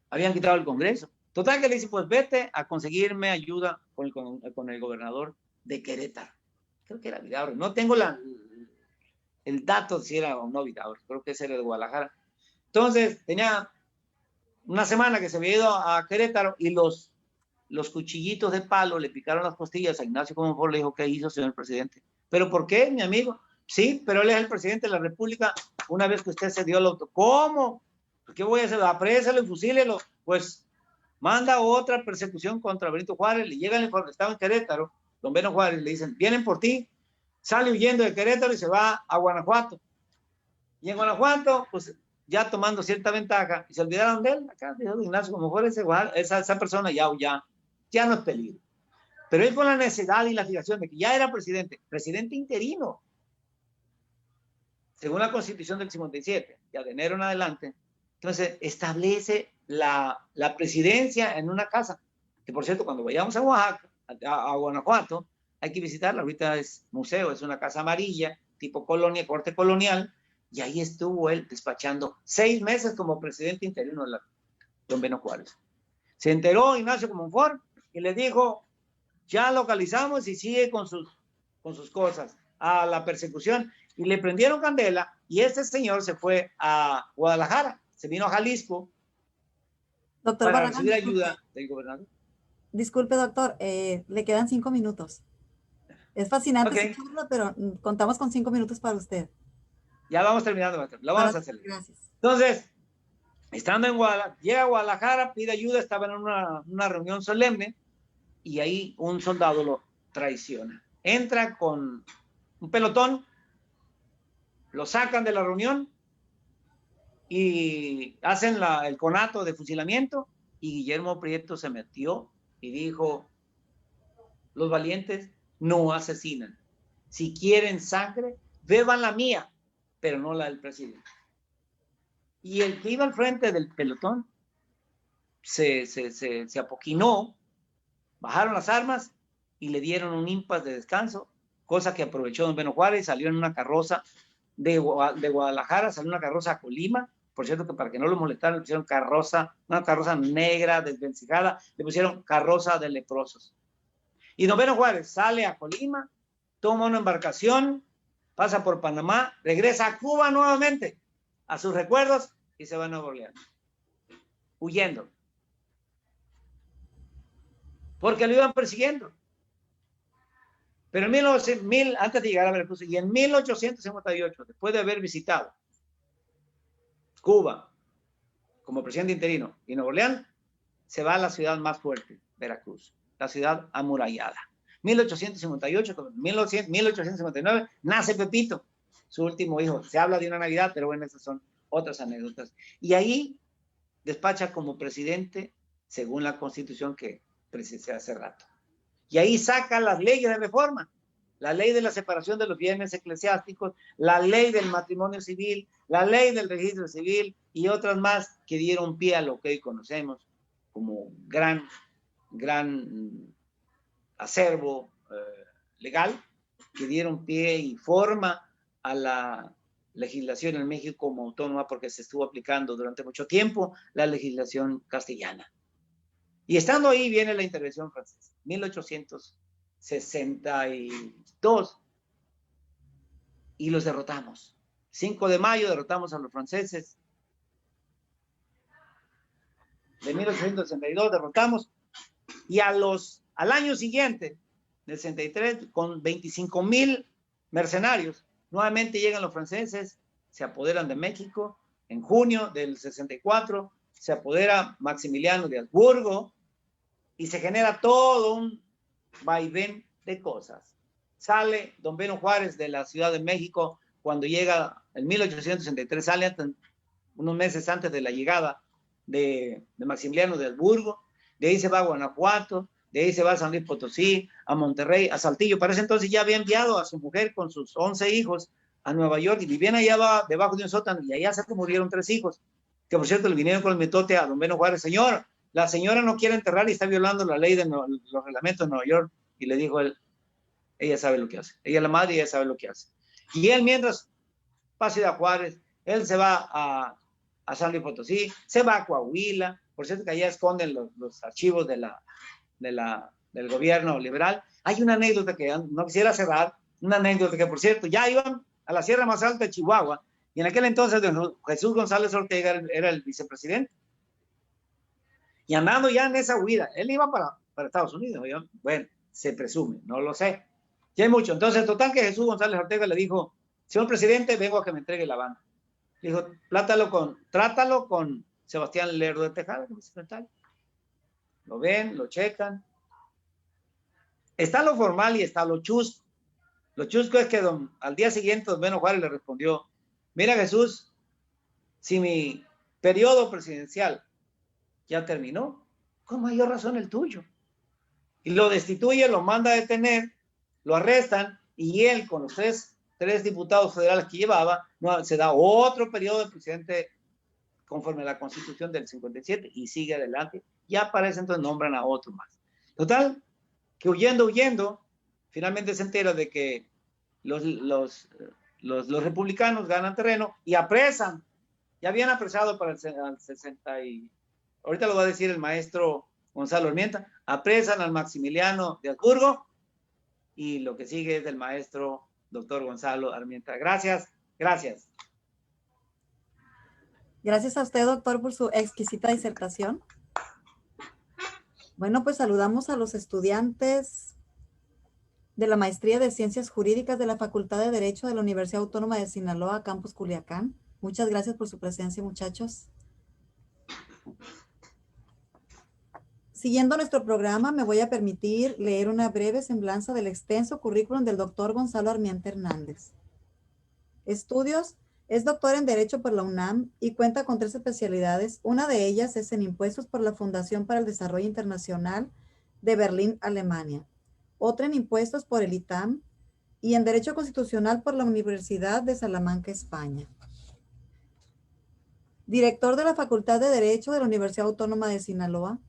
Habían quitado el Congreso. Total que le dice, pues vete a conseguirme ayuda con el gobernador de Querétaro. Creo que era Vidaurre. No tengo el dato si era o no Vidaurre. Creo que ese era de Guadalajara. Entonces, tenía una semana que se había ido a Querétaro y los cuchillitos de palo le picaron las costillas a Ignacio Comonfort. Le dijo, ¿qué hizo, señor presidente? ¿Pero por qué, mi amigo? Sí, pero él es el presidente de la República una vez que usted se dio el auto. ¿Cómo? ¿Qué voy a hacer? Aprésalo y fusílelo. Pues manda otra persecución contra Benito Juárez. Le llega el informe, estaba en Querétaro, don Beno Juárez, le dicen, vienen por ti. Sale huyendo de Querétaro y se va a Guanajuato. Y en Guanajuato, pues ya tomando cierta ventaja, y se olvidaron de él. Acá dijo Ignacio, como mejor esa persona ya no es peligro. Pero él con la necesidad y la fijación de que ya era presidente interino, según la Constitución del 57, ya de enero en adelante, entonces establece la presidencia en una casa, que por cierto, cuando vayamos a Oaxaca, a Guanajuato, hay que visitarla. Ahorita es museo, es una casa amarilla, tipo colonia, corte colonial, y ahí estuvo él despachando 6 meses como presidente interino de don Beno Juárez. Se enteró Ignacio Comonfort y le dijo, ya localizamos y sigue con sus cosas, a la persecución, y le prendieron candela, y este señor se fue a Guadalajara, se vino a Jalisco, doctor para Barragán, recibir ayuda del gobernador. Disculpe, doctor, le quedan 5 minutos. Es fascinante Okay. su charla, pero contamos con 5 minutos para usted. Ya vamos terminando, doctor. Lo vamos a hacer. Gracias. Entonces, estando en Guadalajara, llega a Guadalajara, pide ayuda, estaba en una reunión solemne, y ahí un soldado lo traiciona. Entra con un pelotón, lo sacan de la reunión y hacen el conato de fusilamiento, y Guillermo Prieto se metió y dijo, los valientes no asesinan. Si quieren sangre, beban la mía, pero no la del presidente. Y el que iba al frente del pelotón se apoquinó, bajaron las armas y le dieron un impas de descanso, cosa que aprovechó don Beno Juárez. Salió en una carroza de Guadalajara, salió una carroza a Colima. Por cierto, que para que no lo molestaran, le pusieron una carroza negra, desvencijada, le pusieron carroza de leprosos. Y don Beno Juárez sale a Colima, toma una embarcación pasa por Panamá, regresa a Cuba nuevamente, a sus recuerdos, y se va a Nueva Orleans, huyendo. Porque lo iban persiguiendo. Pero antes de llegar a Veracruz, y en 1858, después de haber visitado Cuba como presidente interino y Nueva Orleans, se va a la ciudad más fuerte, Veracruz, la ciudad amurallada. 1858, 1859, nace Pepito, su último hijo. Se habla de una Navidad, pero bueno, esas son otras anécdotas. Y ahí despacha como presidente según la Constitución que precisé hace rato. Y ahí saca las leyes de reforma, la ley de la separación de los bienes eclesiásticos, la ley del matrimonio civil, la ley del registro civil y otras más que dieron pie a lo que hoy conocemos como gran acervo legal, que dieron pie y forma a la legislación en México como autónoma, porque se estuvo aplicando durante mucho tiempo la legislación castellana. Y estando ahí viene la intervención francesa, 1862, y los derrotamos. 5 de mayo derrotamos a los franceses. De 1862 derrotamos, y al año siguiente, del 63, con 25,000 mercenarios, nuevamente llegan los franceses, se apoderan de México. En junio del 64 se apodera Maximiliano de Habsburgo y se genera todo un vaivén de cosas. Sale don Benito Juárez de la Ciudad de México cuando llega en 1863, sale unos meses antes de la llegada de Maximiliano de Habsburgo. De ahí se va a Guanajuato, de ahí se va a San Luis Potosí, a Monterrey, a Saltillo. Para ese entonces ya había enviado a su mujer con sus 11 hijos a Nueva York, y vivían allá debajo de un sótano, y allá se murieron 3 hijos, que por cierto le vinieron con el mitote a don Benito Juárez: señor, la señora no quiere enterrar y está violando la ley de los reglamentos de Nueva York. Y le dijo él: ella sabe lo que hace, ella es la madre y ella sabe lo que hace. Y él, mientras pasa a Juárez, él se va a San Luis Potosí, se va a Coahuila. Por cierto que allá esconden los archivos del gobierno liberal. Hay una anécdota que no quisiera cerrar, una anécdota que, por cierto, ya iban a la sierra más alta de Chihuahua, y en aquel entonces Jesús González Ortega era el vicepresidente. Y andando ya en esa huida, él iba para Estados Unidos. Bueno, se presume, no lo sé. Ya hay mucho. Entonces, total que Jesús González Ortega le dijo: señor presidente, vengo a que me entregue la banda. Le dijo: trátalo con Sebastián Lerdo de Tejada, el vicepresidente. Lo ven, lo checan. Está lo formal y está lo chusco. Lo chusco es que al día siguiente don Benito Juárez le respondió: mira, Jesús, si mi periodo presidencial ya terminó, con mayor razón el tuyo. Y lo destituye, lo manda a detener, lo arrestan, y él, con los tres diputados federales que llevaba, se da otro periodo de presidente conforme a la Constitución del 57, y sigue adelante. Ya para ese entonces nombran a otro más. Total, que huyendo, finalmente se entera de que los republicanos ganan terreno y apresan. Ya habían apresado para el 60 y... ahorita lo va a decir el maestro Gonzalo Armienta. Apresan al Maximiliano de Habsburgo, y lo que sigue es del maestro doctor Gonzalo Armienta. Gracias. Gracias a usted, doctor, por su exquisita disertación. Bueno, pues saludamos a los estudiantes de la Maestría de Ciencias Jurídicas de la Facultad de Derecho de la Universidad Autónoma de Sinaloa, Campus Culiacán. Muchas gracias por su presencia, muchachos. Siguiendo nuestro programa, me voy a permitir leer una breve semblanza del extenso currículum del doctor Gonzalo Armienta Hernández. Estudios: es doctor en Derecho por la UNAM y cuenta con 3 especialidades. Una de ellas es en Impuestos por la Fundación para el Desarrollo Internacional de Berlín, Alemania. Otra en Impuestos por el ITAM y en Derecho Constitucional por la Universidad de Salamanca, España. Director de la Facultad de Derecho de la Universidad Autónoma de Sinaloa.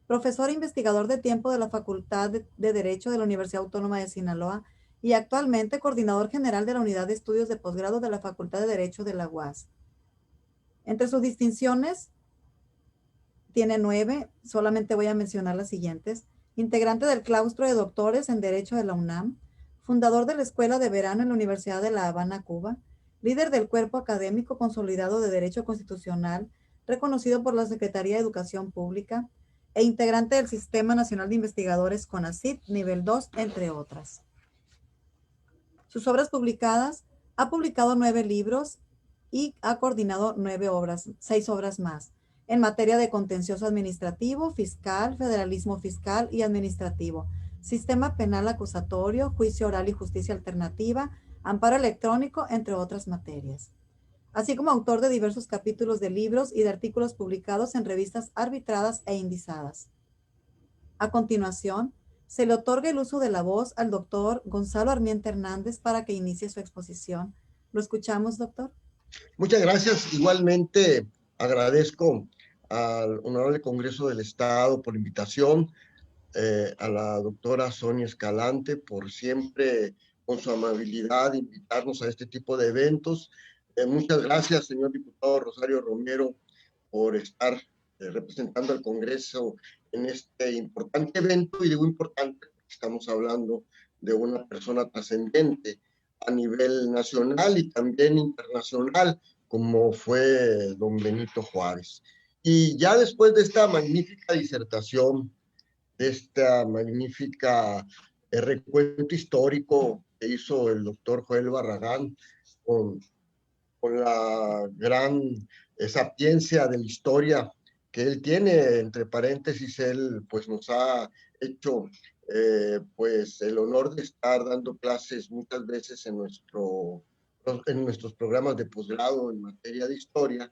Profesor e investigador de tiempo de la Facultad de Derecho de la Universidad Autónoma de Sinaloa y actualmente coordinador general de la Unidad de Estudios de Posgrado de la Facultad de Derecho de la UAS. Entre sus distinciones, tiene 9, solamente voy a mencionar las siguientes: integrante del claustro de doctores en Derecho de la UNAM, fundador de la Escuela de Verano en la Universidad de La Habana, Cuba, líder del Cuerpo Académico Consolidado de Derecho Constitucional, reconocido por la Secretaría de Educación Pública, e integrante del Sistema Nacional de Investigadores CONACYT Nivel 2, entre otras. Sus obras publicadas: ha publicado 9 libros y ha coordinado 6 obras más, en materia de contencioso administrativo, fiscal, federalismo fiscal y administrativo, sistema penal acusatorio, juicio oral y justicia alternativa, amparo electrónico, entre otras materias. Así como autor de diversos capítulos de libros y de artículos publicados en revistas arbitradas e indizadas. A continuación, se le otorga el uso de la voz al doctor Gonzalo Armiente Hernández para que inicie su exposición. ¿Lo escuchamos, doctor? Muchas gracias. Igualmente agradezco al Honorable Congreso del Estado por la invitación, a la doctora Sonia Escalante por siempre, con su amabilidad, invitarnos a este tipo de eventos. Muchas gracias, señor diputado Rosario Romero, por estar representando al Congreso en este importante evento, y digo importante porque estamos hablando de una persona trascendente a nivel nacional y también internacional, como fue don Benito Juárez. Y ya después de esta magnífica disertación, de esta magnífica recuento histórico que hizo el doctor Joel Barragán con la gran sapiencia de la historia que él tiene. Entre paréntesis, él pues nos ha hecho pues el honor de estar dando clases muchas veces en nuestros programas de posgrado en materia de historia.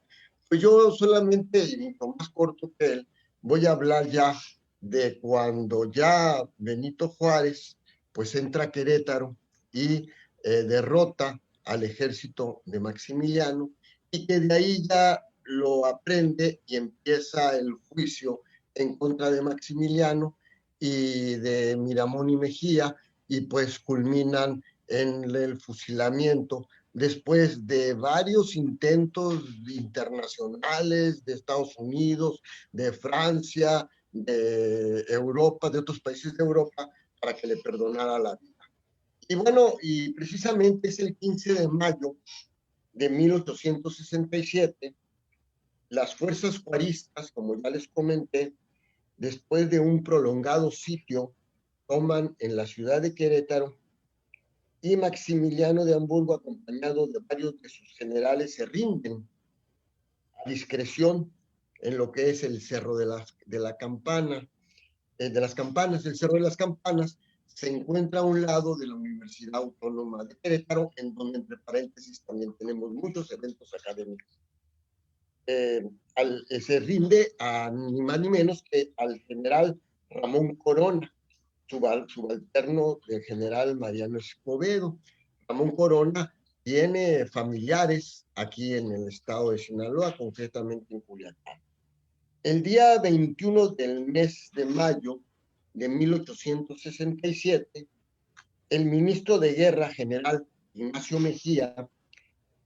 Pues yo solamente, y mucho más corto que él, voy a hablar ya de cuando ya Benito Juárez pues entra a Querétaro y derrota al ejército de Maximiliano, y que de ahí ya lo aprende y empieza el juicio en contra de Maximiliano y de Miramón y Mejía, y pues culminan en el fusilamiento después de varios intentos internacionales de Estados Unidos, de Francia, de Europa, de otros países de Europa, para que le perdonara la vida. Y bueno, y precisamente es el 15 de mayo de 1867, las fuerzas juaristas, como ya les comenté, después de un prolongado sitio, toman en la ciudad de Querétaro, y Maximiliano de Hamburgo, acompañado de varios de sus generales, se rinden a discreción en lo que es el Cerro de las Campanas. El Cerro de las Campanas se encuentra a un lado de la Universidad Autónoma de Querétaro, en donde, entre paréntesis, también tenemos muchos eventos académicos. Se rinde a ni más ni menos que al general Ramón Corona, subalterno del general Mariano Escobedo. Ramón Corona tiene familiares aquí en el estado de Sinaloa, concretamente en Culiacán. El día 21 del mes de mayo de 1867, el ministro de Guerra, general Ignacio Mejía,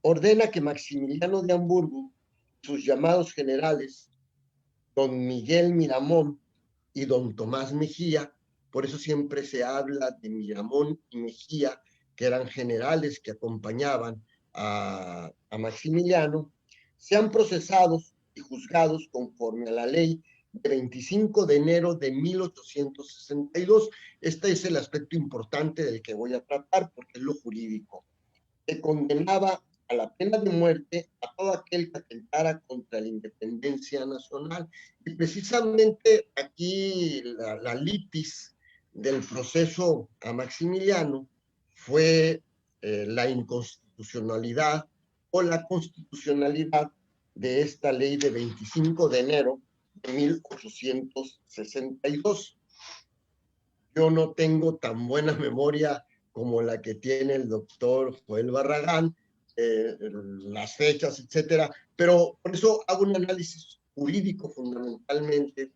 ordena que Maximiliano de Hamburgo, sus llamados generales, don Miguel Miramón y don Tomás Mejía, por eso siempre se habla de Miramón y Mejía, que eran generales que acompañaban a Maximiliano, sean procesados y juzgados conforme a la ley de 25 de enero de 1862. Este es el aspecto importante del que voy a tratar, porque es lo jurídico, que condenaba a la pena de muerte a todo aquel que atentara contra la independencia nacional. Y precisamente aquí la litis del proceso a Maximiliano fue la inconstitucionalidad o la constitucionalidad de esta ley de 25 de enero de 1862. Yo no tengo tan buena memoria como la que tiene el doctor Joel Barragán, las fechas, etcétera, pero por eso hago un análisis jurídico fundamentalmente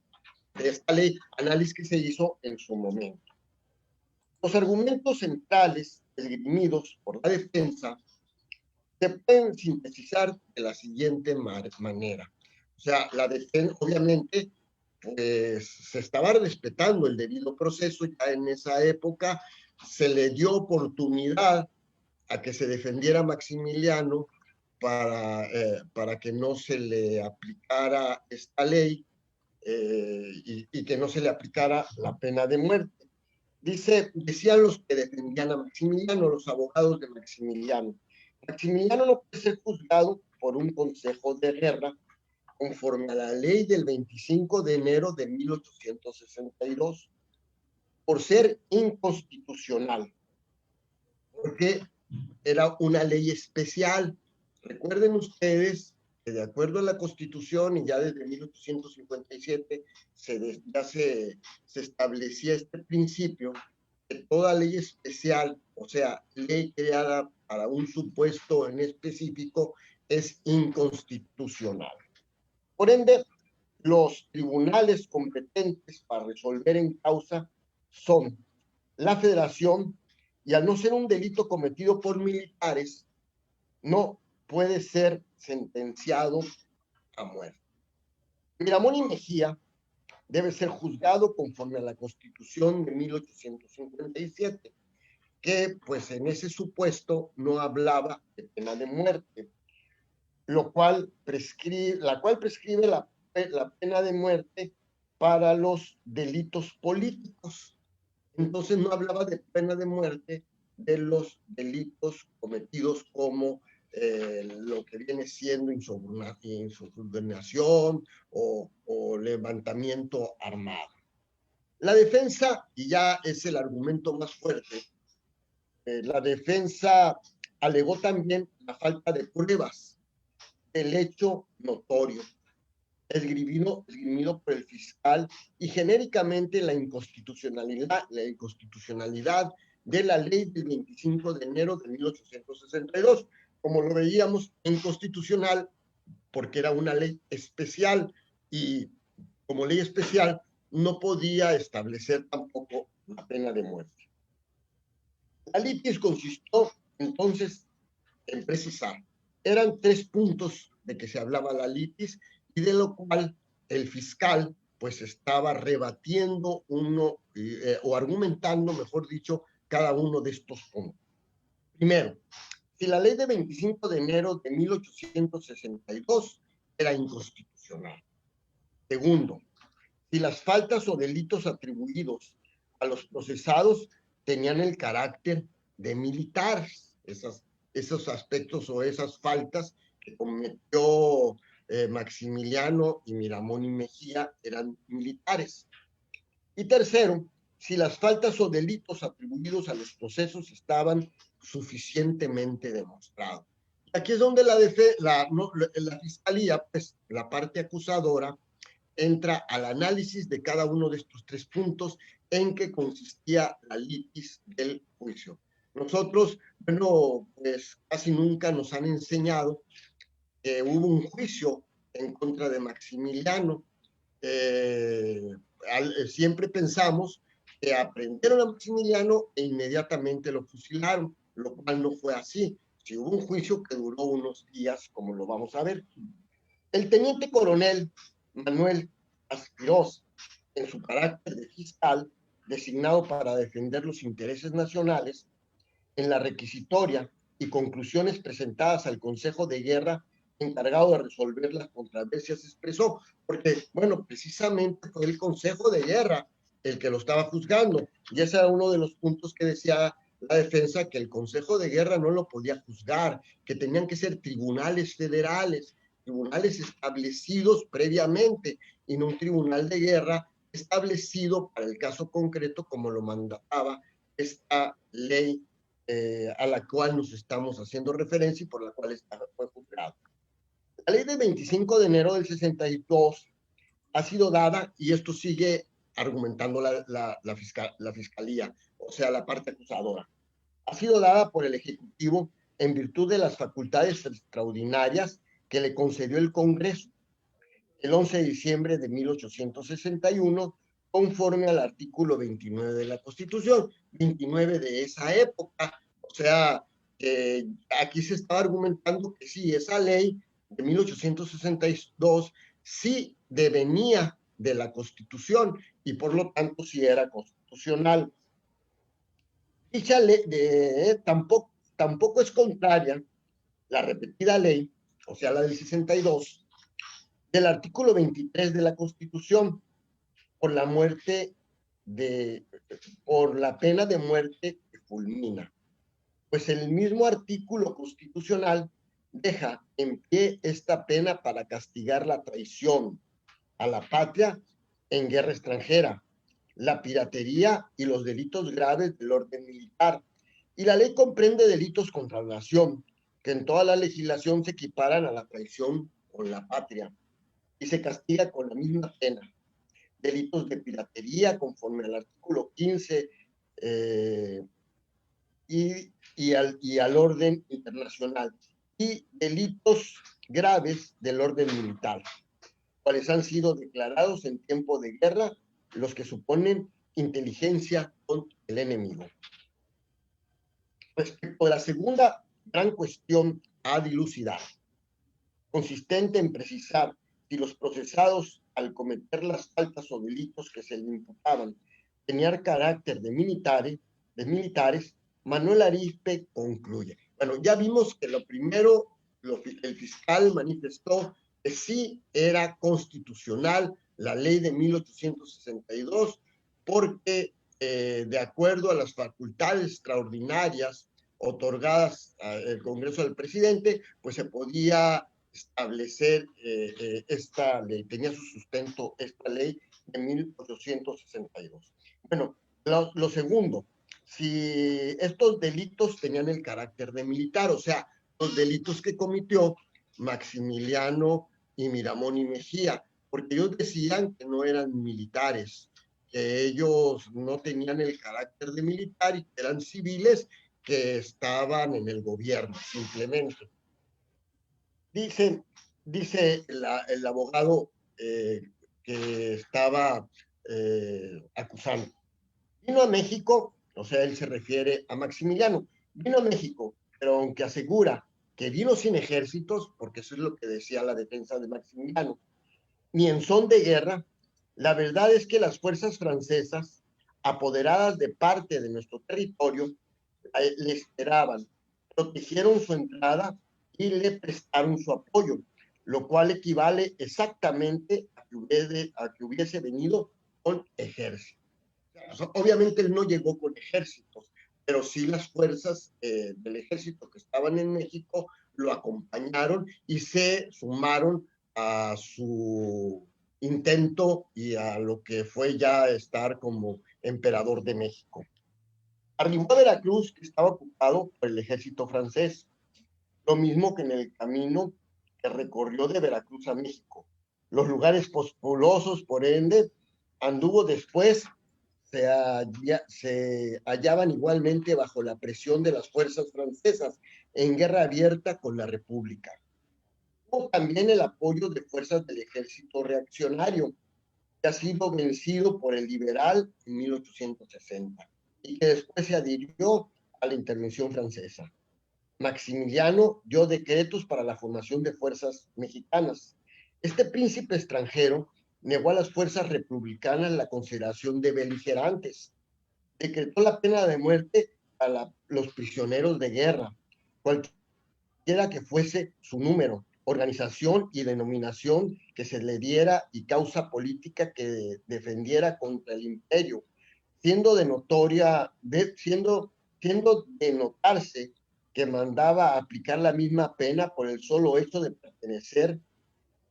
de esta ley, análisis que se hizo en su momento. Los argumentos centrales esgrimidos por la defensa se pueden sintetizar de la siguiente manera. O sea, la defensa, obviamente, pues se estaba respetando el debido proceso ya en esa época, se le dio oportunidad a que se defendiera Maximiliano para que no se le aplicara esta ley y que no se le aplicara la pena de muerte. Decían los que defendían a Maximiliano, los abogados de Maximiliano. Maximiliano no puede ser juzgado por un consejo de guerra conforme a la ley del 25 de enero de 1862, por ser inconstitucional, porque era una ley especial. Recuerden ustedes que de acuerdo a la Constitución y ya desde 1857 ya se establecía este principio que toda ley especial, o sea, ley creada para un supuesto en específico, es inconstitucional. Por ende, los tribunales competentes para resolver en causa son la Federación, y al no ser un delito cometido por militares, no puede ser sentenciado a muerte. Miramón y Mejía debe ser juzgado conforme a la Constitución de 1857, que pues en ese supuesto no hablaba de pena de muerte, la cual prescribe la pena de muerte para los delitos políticos. Entonces no hablaba de pena de muerte de los delitos cometidos como lo que viene siendo insubordinación o levantamiento armado. La defensa, y ya es el argumento más fuerte, la defensa alegó también la falta de pruebas del hecho notorio, esgrimido por el fiscal, y genéricamente la inconstitucionalidad de la ley del 25 de enero de 1862. Como lo veíamos, inconstitucional porque era una ley especial y como ley especial no podía establecer tampoco la pena de muerte. La litis consistió entonces en precisar. Eran 3 puntos de que se hablaba la litis y de lo cual el fiscal pues estaba rebatiendo o argumentando, mejor dicho, cada uno de estos puntos. Primero, si la ley de 25 de enero de 1862 era inconstitucional. Segundo, si las faltas o delitos atribuidos a los procesados tenían el carácter de militares, esos aspectos o esas faltas que cometió Maximiliano y Miramón y Mejía eran militares. Y tercero, si las faltas o delitos atribuidos a los procesos estaban suficientemente demostrados. Aquí es donde la fiscalía, pues la parte acusadora, entra al análisis de cada uno de estos 3 puntos en que consistía la litis del juicio. Nosotros, bueno, pues casi nunca nos han enseñado que hubo un juicio en contra de Maximiliano. Siempre pensamos que aprendieron a Maximiliano e inmediatamente lo fusilaron, lo cual no fue así. Sí hubo un juicio que duró unos días, como lo vamos a ver. El teniente coronel Manuel Aspirós, en su carácter de fiscal, designado para defender los intereses nacionales, en la requisitoria y conclusiones presentadas al Consejo de Guerra, encargado de resolver las controversias, expresó, porque, bueno, precisamente fue el Consejo de Guerra el que lo estaba juzgando, y ese era uno de los puntos que decía la defensa, que el Consejo de Guerra no lo podía juzgar, que tenían que ser tribunales federales, tribunales establecidos previamente, y no un tribunal de guerra establecido para el caso concreto como lo mandataba esta ley a la cual nos estamos haciendo referencia y por la cual fue juzgado. La ley de 25 de enero del 62 ha sido dada, y esto sigue argumentando la fiscalía, o sea, la parte acusadora. Ha sido dada por el Ejecutivo en virtud de las facultades extraordinarias que le concedió el Congreso el 11 de diciembre de 1861, conforme al artículo 29 de la Constitución, 29 de esa época. O sea, aquí se estaba argumentando que sí, esa ley de 1862 sí devenía de la Constitución y por lo tanto sí era constitucional. Dicha ley tampoco es contraria la repetida ley, o sea, la del 62, del artículo 23 de la Constitución, por la pena de muerte que fulmina. Pues el mismo artículo constitucional deja en pie esta pena para castigar la traición a la patria en guerra extranjera, la piratería y los delitos graves del orden militar. Y la ley comprende delitos contra la nación, que en toda la legislación se equiparan a la traición con la patria y se castiga con la misma pena. Delitos de piratería conforme al artículo 15 y al orden internacional, y delitos graves del orden militar, cuales han sido declarados en tiempo de guerra, los que suponen inteligencia contra el enemigo. Respecto a la segunda gran cuestión a dilucidar, consistente en precisar si los procesados al cometer las faltas o delitos que se le imputaban tenían carácter de militares, Manuel Arizpe concluye. Bueno, ya vimos que lo primero, el fiscal manifestó que sí era constitucional la ley de 1862, porque de acuerdo a las facultades extraordinarias otorgadas al Congreso del Presidente, pues se podía establecer esta ley, tenía su sustento esta ley de 1862. Bueno, lo segundo, si estos delitos tenían el carácter de militar, o sea, los delitos que cometió Maximiliano y Miramón y Mejía, porque ellos decían que no eran militares, que ellos no tenían el carácter de militar y que eran civiles que estaban en el gobierno, simplemente. Dice el abogado que estaba acusando. Vino a México, o sea, él se refiere a Maximiliano, vino a México, pero aunque asegura que vino sin ejércitos, porque eso es lo que decía la defensa de Maximiliano, ni en son de guerra, la verdad es que las fuerzas francesas, apoderadas de parte de nuestro territorio, le esperaban, protegieron su entrada y le prestaron su apoyo, lo cual equivale exactamente a que hubiese venido con ejército. O sea, obviamente él no llegó con ejércitos, pero sí las fuerzas del ejército que estaban en México lo acompañaron y se sumaron a su intento y a lo que fue ya estar como emperador de México. Arribó a Veracruz, que estaba ocupado por el ejército francés, lo mismo que en el camino que recorrió de Veracruz a México. Los lugares populosos, por ende, anduvo después, se hallaban igualmente bajo la presión de las fuerzas francesas en guerra abierta con la República. Hubo también el apoyo de fuerzas del ejército reaccionario, que ha sido vencido por el liberal en 1860 y que después se adhirió a la intervención francesa. Maximiliano dio decretos para la formación de fuerzas mexicanas. Este príncipe extranjero negó a las fuerzas republicanas la consideración de beligerantes. Decretó la pena de muerte a los prisioneros de guerra, cualquiera que fuese su número, organización y denominación que se le diera y causa política que defendiera contra el imperio, siendo de notarse que mandaba aplicar la misma pena por el solo hecho de pertenecer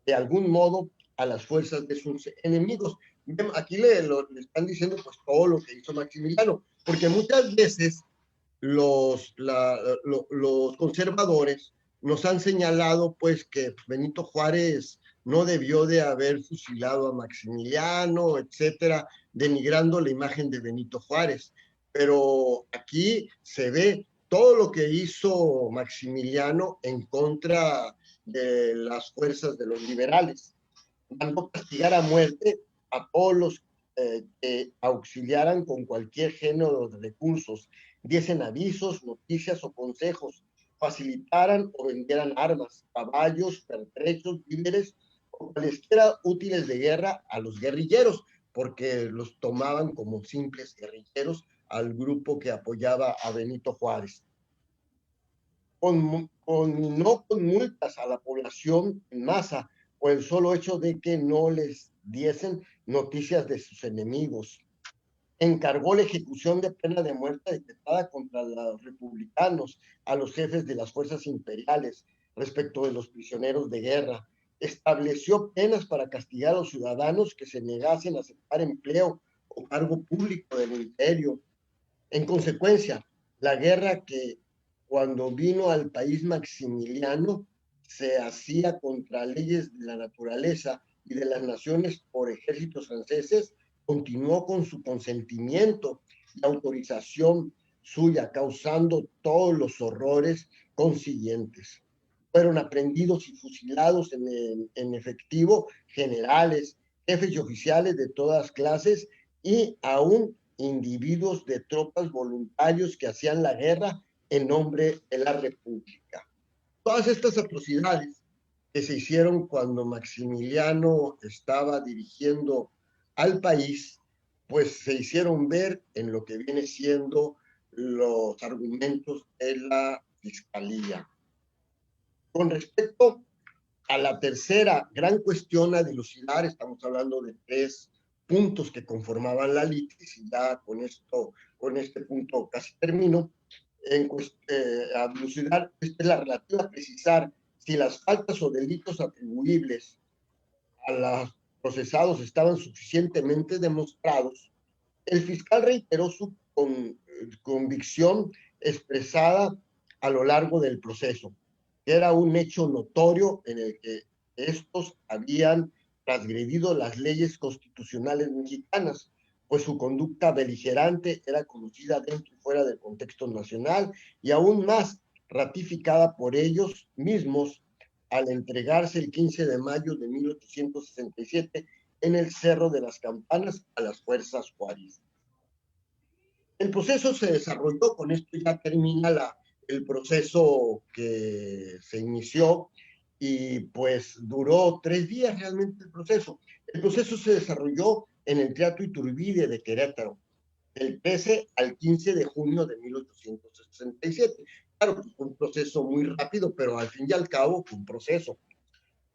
de algún modo a las fuerzas de sus enemigos. Aquí le están diciendo pues todo lo que hizo Maximiliano, porque muchas veces los conservadores nos han señalado pues que Benito Juárez no debió de haber fusilado a Maximiliano, etcétera, denigrando la imagen de Benito Juárez. Pero aquí se ve todo lo que hizo Maximiliano en contra de las fuerzas de los liberales. Mandó castigar a muerte a todos los que auxiliaran con cualquier género de recursos, diesen avisos, noticias o consejos, facilitaran o vendieran armas, caballos, pertrechos, víveres o cualesquiera útiles de guerra a los guerrilleros, porque los tomaban como simples guerrilleros al grupo que apoyaba a Benito Juárez. No con multas a la población en masa, por el solo hecho de que no les diesen noticias de sus enemigos. Encargó la ejecución de pena de muerte decretada contra los republicanos, a los jefes de las fuerzas imperiales respecto de los prisioneros de guerra. Estableció penas para castigar a los ciudadanos que se negasen a aceptar empleo o cargo público del imperio. En consecuencia, la guerra que cuando vino al país Maximiliano se hacía contra leyes de la naturaleza y de las naciones por ejércitos franceses, continuó con su consentimiento y autorización suya, causando todos los horrores consiguientes. Fueron aprendidos y fusilados en efectivo generales, jefes y oficiales de todas clases y aún individuos de tropas voluntarios que hacían la guerra en nombre de la República. Todas estas atrocidades que se hicieron cuando Maximiliano estaba dirigiendo al país, pues se hicieron ver en lo que viene siendo los argumentos de la Fiscalía. Con respecto a la tercera gran cuestión a dilucidar, estamos hablando de 3 puntos que conformaban la litis, y ya con este punto casi termino. A dilucidar, esta es la relativa a precisar si las faltas o delitos atribuibles a los procesados estaban suficientemente demostrados. El fiscal reiteró su convicción expresada a lo largo del proceso, que era un hecho notorio en el que estos habían transgredido las leyes constitucionales mexicanas, pues su conducta beligerante era conocida dentro y fuera del contexto nacional y aún más ratificada por ellos mismos al entregarse el 15 de mayo de 1867 en el Cerro de las Campanas a las fuerzas juaristas. El proceso se desarrolló, con esto ya termina el proceso que se inició, y pues duró 3 días realmente el proceso. El proceso se desarrolló en el Teatro Iturbide de Querétaro, del 13 al 15 de junio de 1867. Claro, fue un proceso muy rápido, pero al fin y al cabo fue un proceso.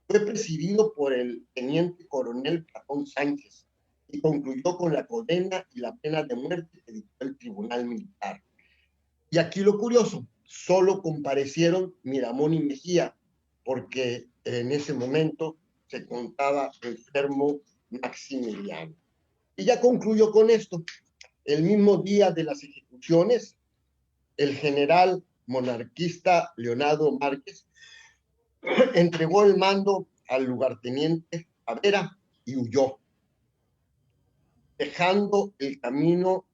Fue presidido por el teniente coronel Catón Sánchez y concluyó con la condena y la pena de muerte que dictó el Tribunal Militar. Y aquí lo curioso, solo comparecieron Miramón y Mejía, porque en ese momento se contaba enfermo Maximiliano. Y ya concluyó con esto. El mismo día de las ejecuciones, el general monarquista Leonardo Márquez entregó el mando al lugarteniente Tavera y huyó. Dejando el camino,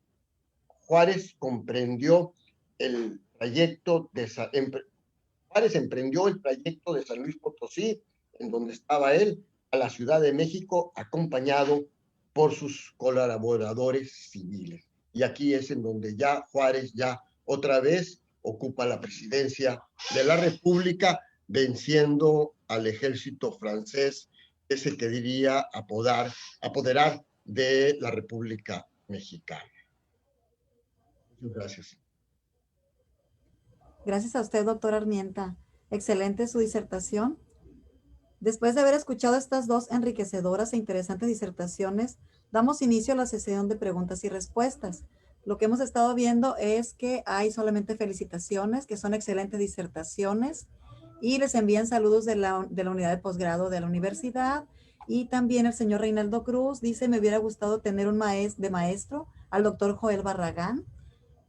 Juárez emprendió el trayecto de San Luis Potosí, en donde estaba él, a la Ciudad de México, acompañado por sus colaboradores civiles. Y aquí es en donde ya Juárez ya otra vez ocupa la presidencia de la República, venciendo al ejército francés que se quería apoderar de la República Mexicana. Muchas gracias. Gracias a usted, doctor Armienta. Excelente su disertación. Después de haber escuchado estas 2 enriquecedoras e interesantes disertaciones, damos inicio a la sesión de preguntas y respuestas. Lo que hemos estado viendo es que hay solamente felicitaciones, que son excelentes disertaciones, y les envían saludos de la unidad de posgrado de la universidad. Y también el señor Reinaldo Cruz dice: me hubiera gustado tener un maestro al doctor Joel Barragán.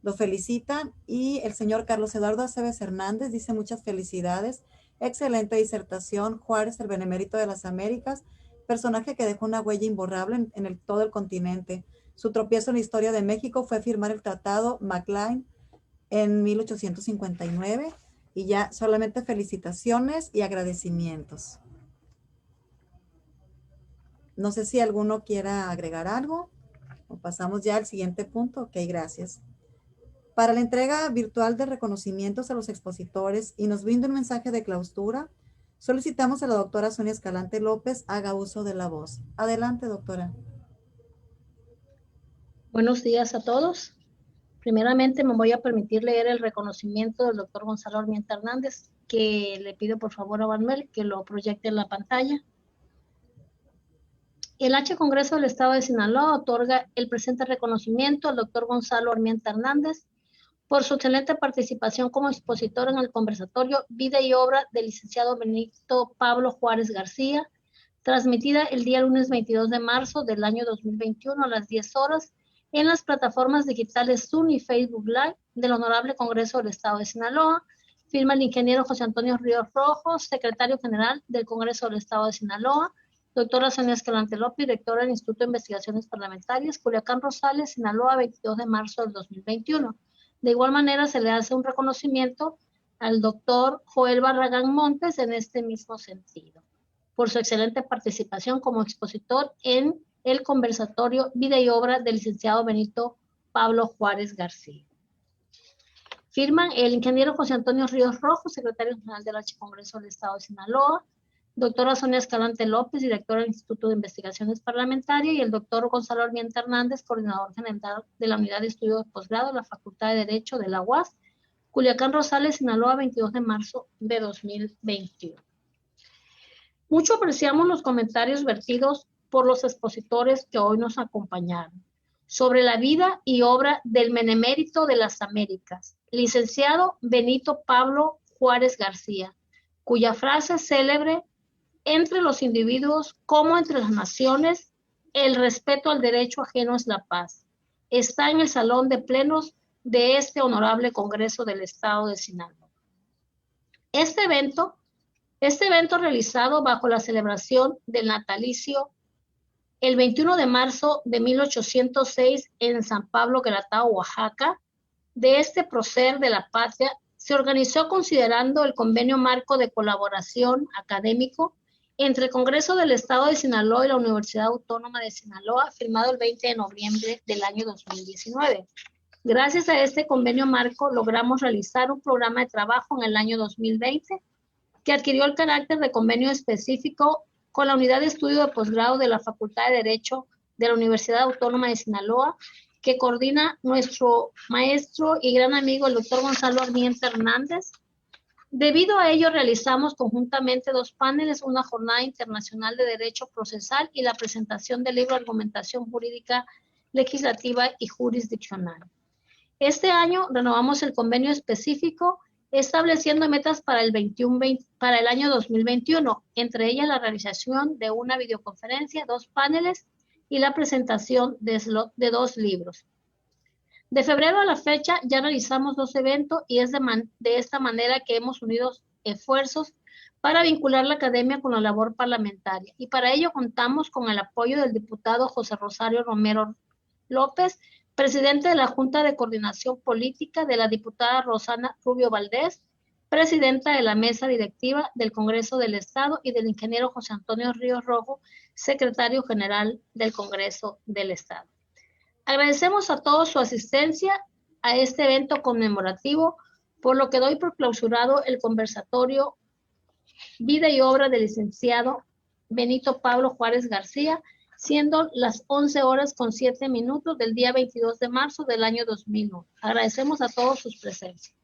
Lo felicitan. Y el señor Carlos Eduardo Aceves Hernández dice: muchas felicidades, excelente disertación, Juárez, el benemérito de las Américas, personaje que dejó una huella imborrable en todo el continente. Su tropiezo en la historia de México fue firmar el Tratado McLean en 1859. Y ya solamente felicitaciones y agradecimientos. No sé si alguno quiera agregar algo o pasamos ya al siguiente punto. Ok, gracias. Para la entrega virtual de reconocimientos a los expositores y nos brinda un mensaje de clausura, solicitamos a la doctora Sonia Escalante López haga uso de la voz. Adelante, doctora. Buenos días a todos. Primeramente me voy a permitir leer el reconocimiento del doctor Gonzalo Armienta Hernández, que le pido por favor a Manuel que lo proyecte en la pantalla. El H Congreso del Estado de Sinaloa otorga el presente reconocimiento al doctor Gonzalo Armienta Hernández por su excelente participación como expositor en el conversatorio Vida y Obra del licenciado Benito Pablo Juárez García, transmitida el día lunes 22 de marzo del año 2021 a las 10 horas en las plataformas digitales Zoom y Facebook Live del Honorable Congreso del Estado de Sinaloa. Firma el ingeniero José Antonio Ríos Rojo, secretario general del Congreso del Estado de Sinaloa. Doctora Sonia Escalante López, directora del Instituto de Investigaciones Parlamentarias, Culiacán Rosales, Sinaloa, 22 de marzo del 2021. De igual manera, se le hace un reconocimiento al doctor Joel Barragán Montes en este mismo sentido, por su excelente participación como expositor en el conversatorio Vida y Obra del licenciado Benito Pablo Juárez García. Firman el ingeniero José Antonio Ríos Rojo, secretario general del H Congreso del Estado de Sinaloa, doctora Sonia Escalante López, directora del Instituto de Investigaciones Parlamentarias, y el doctor Gonzalo Armienta Hernández, coordinador general de la Unidad de Estudio de Posgrado de la Facultad de Derecho de la UAS, Culiacán Rosales, Sinaloa, 22 de marzo de 2021. Mucho apreciamos los comentarios vertidos por los expositores que hoy nos acompañaron sobre la vida y obra del Benemérito de las Américas, licenciado Benito Pablo Juárez García, cuya frase célebre, entre los individuos como entre las naciones, el respeto al derecho ajeno es la paz, está en el salón de plenos de este honorable Congreso del Estado de Sinaloa. Este evento realizado bajo la celebración del natalicio el 21 de marzo de 1806 en San Pablo Gueratao, Oaxaca, de este prócer de la patria, se organizó considerando el convenio marco de colaboración académico entre el Congreso del Estado de Sinaloa y la Universidad Autónoma de Sinaloa, firmado el 20 de noviembre del año 2019. Gracias a este convenio marco logramos realizar un programa de trabajo en el año 2020 que adquirió el carácter de convenio específico con la Unidad de Estudio de Posgrado de la Facultad de Derecho de la Universidad Autónoma de Sinaloa, que coordina nuestro maestro y gran amigo, el doctor Gonzalo Armienta Hernández. Debido a ello, realizamos conjuntamente 2 paneles, una jornada internacional de derecho procesal y la presentación del libro Argumentación Jurídica Legislativa y Jurisdiccional. Este año renovamos el convenio específico estableciendo metas para el año 2021, entre ellas la realización de una videoconferencia, 2 paneles y la presentación de 2 libros. De febrero a la fecha ya realizamos 2 eventos y es de esta manera que hemos unido esfuerzos para vincular la academia con la labor parlamentaria, y para ello contamos con el apoyo del diputado José Rosario Romero López, presidente de la Junta de Coordinación Política, de la diputada Rosana Rubio Valdés, presidenta de la mesa directiva del Congreso del Estado, y del ingeniero José Antonio Ríos Rojo, secretario general del Congreso del Estado. Agradecemos a todos su asistencia a este evento conmemorativo, por lo que doy por clausurado el conversatorio Vida y Obra del licenciado Benito Pablo Juárez García, siendo las 11:07 del día 22 de marzo del año 2001. Agradecemos a todos sus presencias.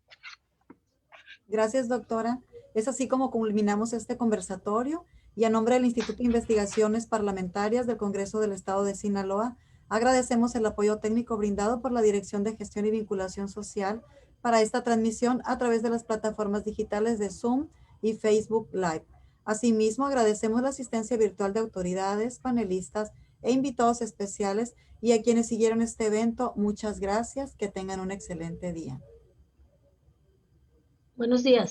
Gracias, doctora. Es así como culminamos este conversatorio, y a nombre del Instituto de Investigaciones Parlamentarias del Congreso del Estado de Sinaloa, agradecemos el apoyo técnico brindado por la Dirección de Gestión y Vinculación Social para esta transmisión a través de las plataformas digitales de Zoom y Facebook Live. Asimismo, agradecemos la asistencia virtual de autoridades, panelistas e invitados especiales, y a quienes siguieron este evento, muchas gracias. Que tengan un excelente día. Buenos días.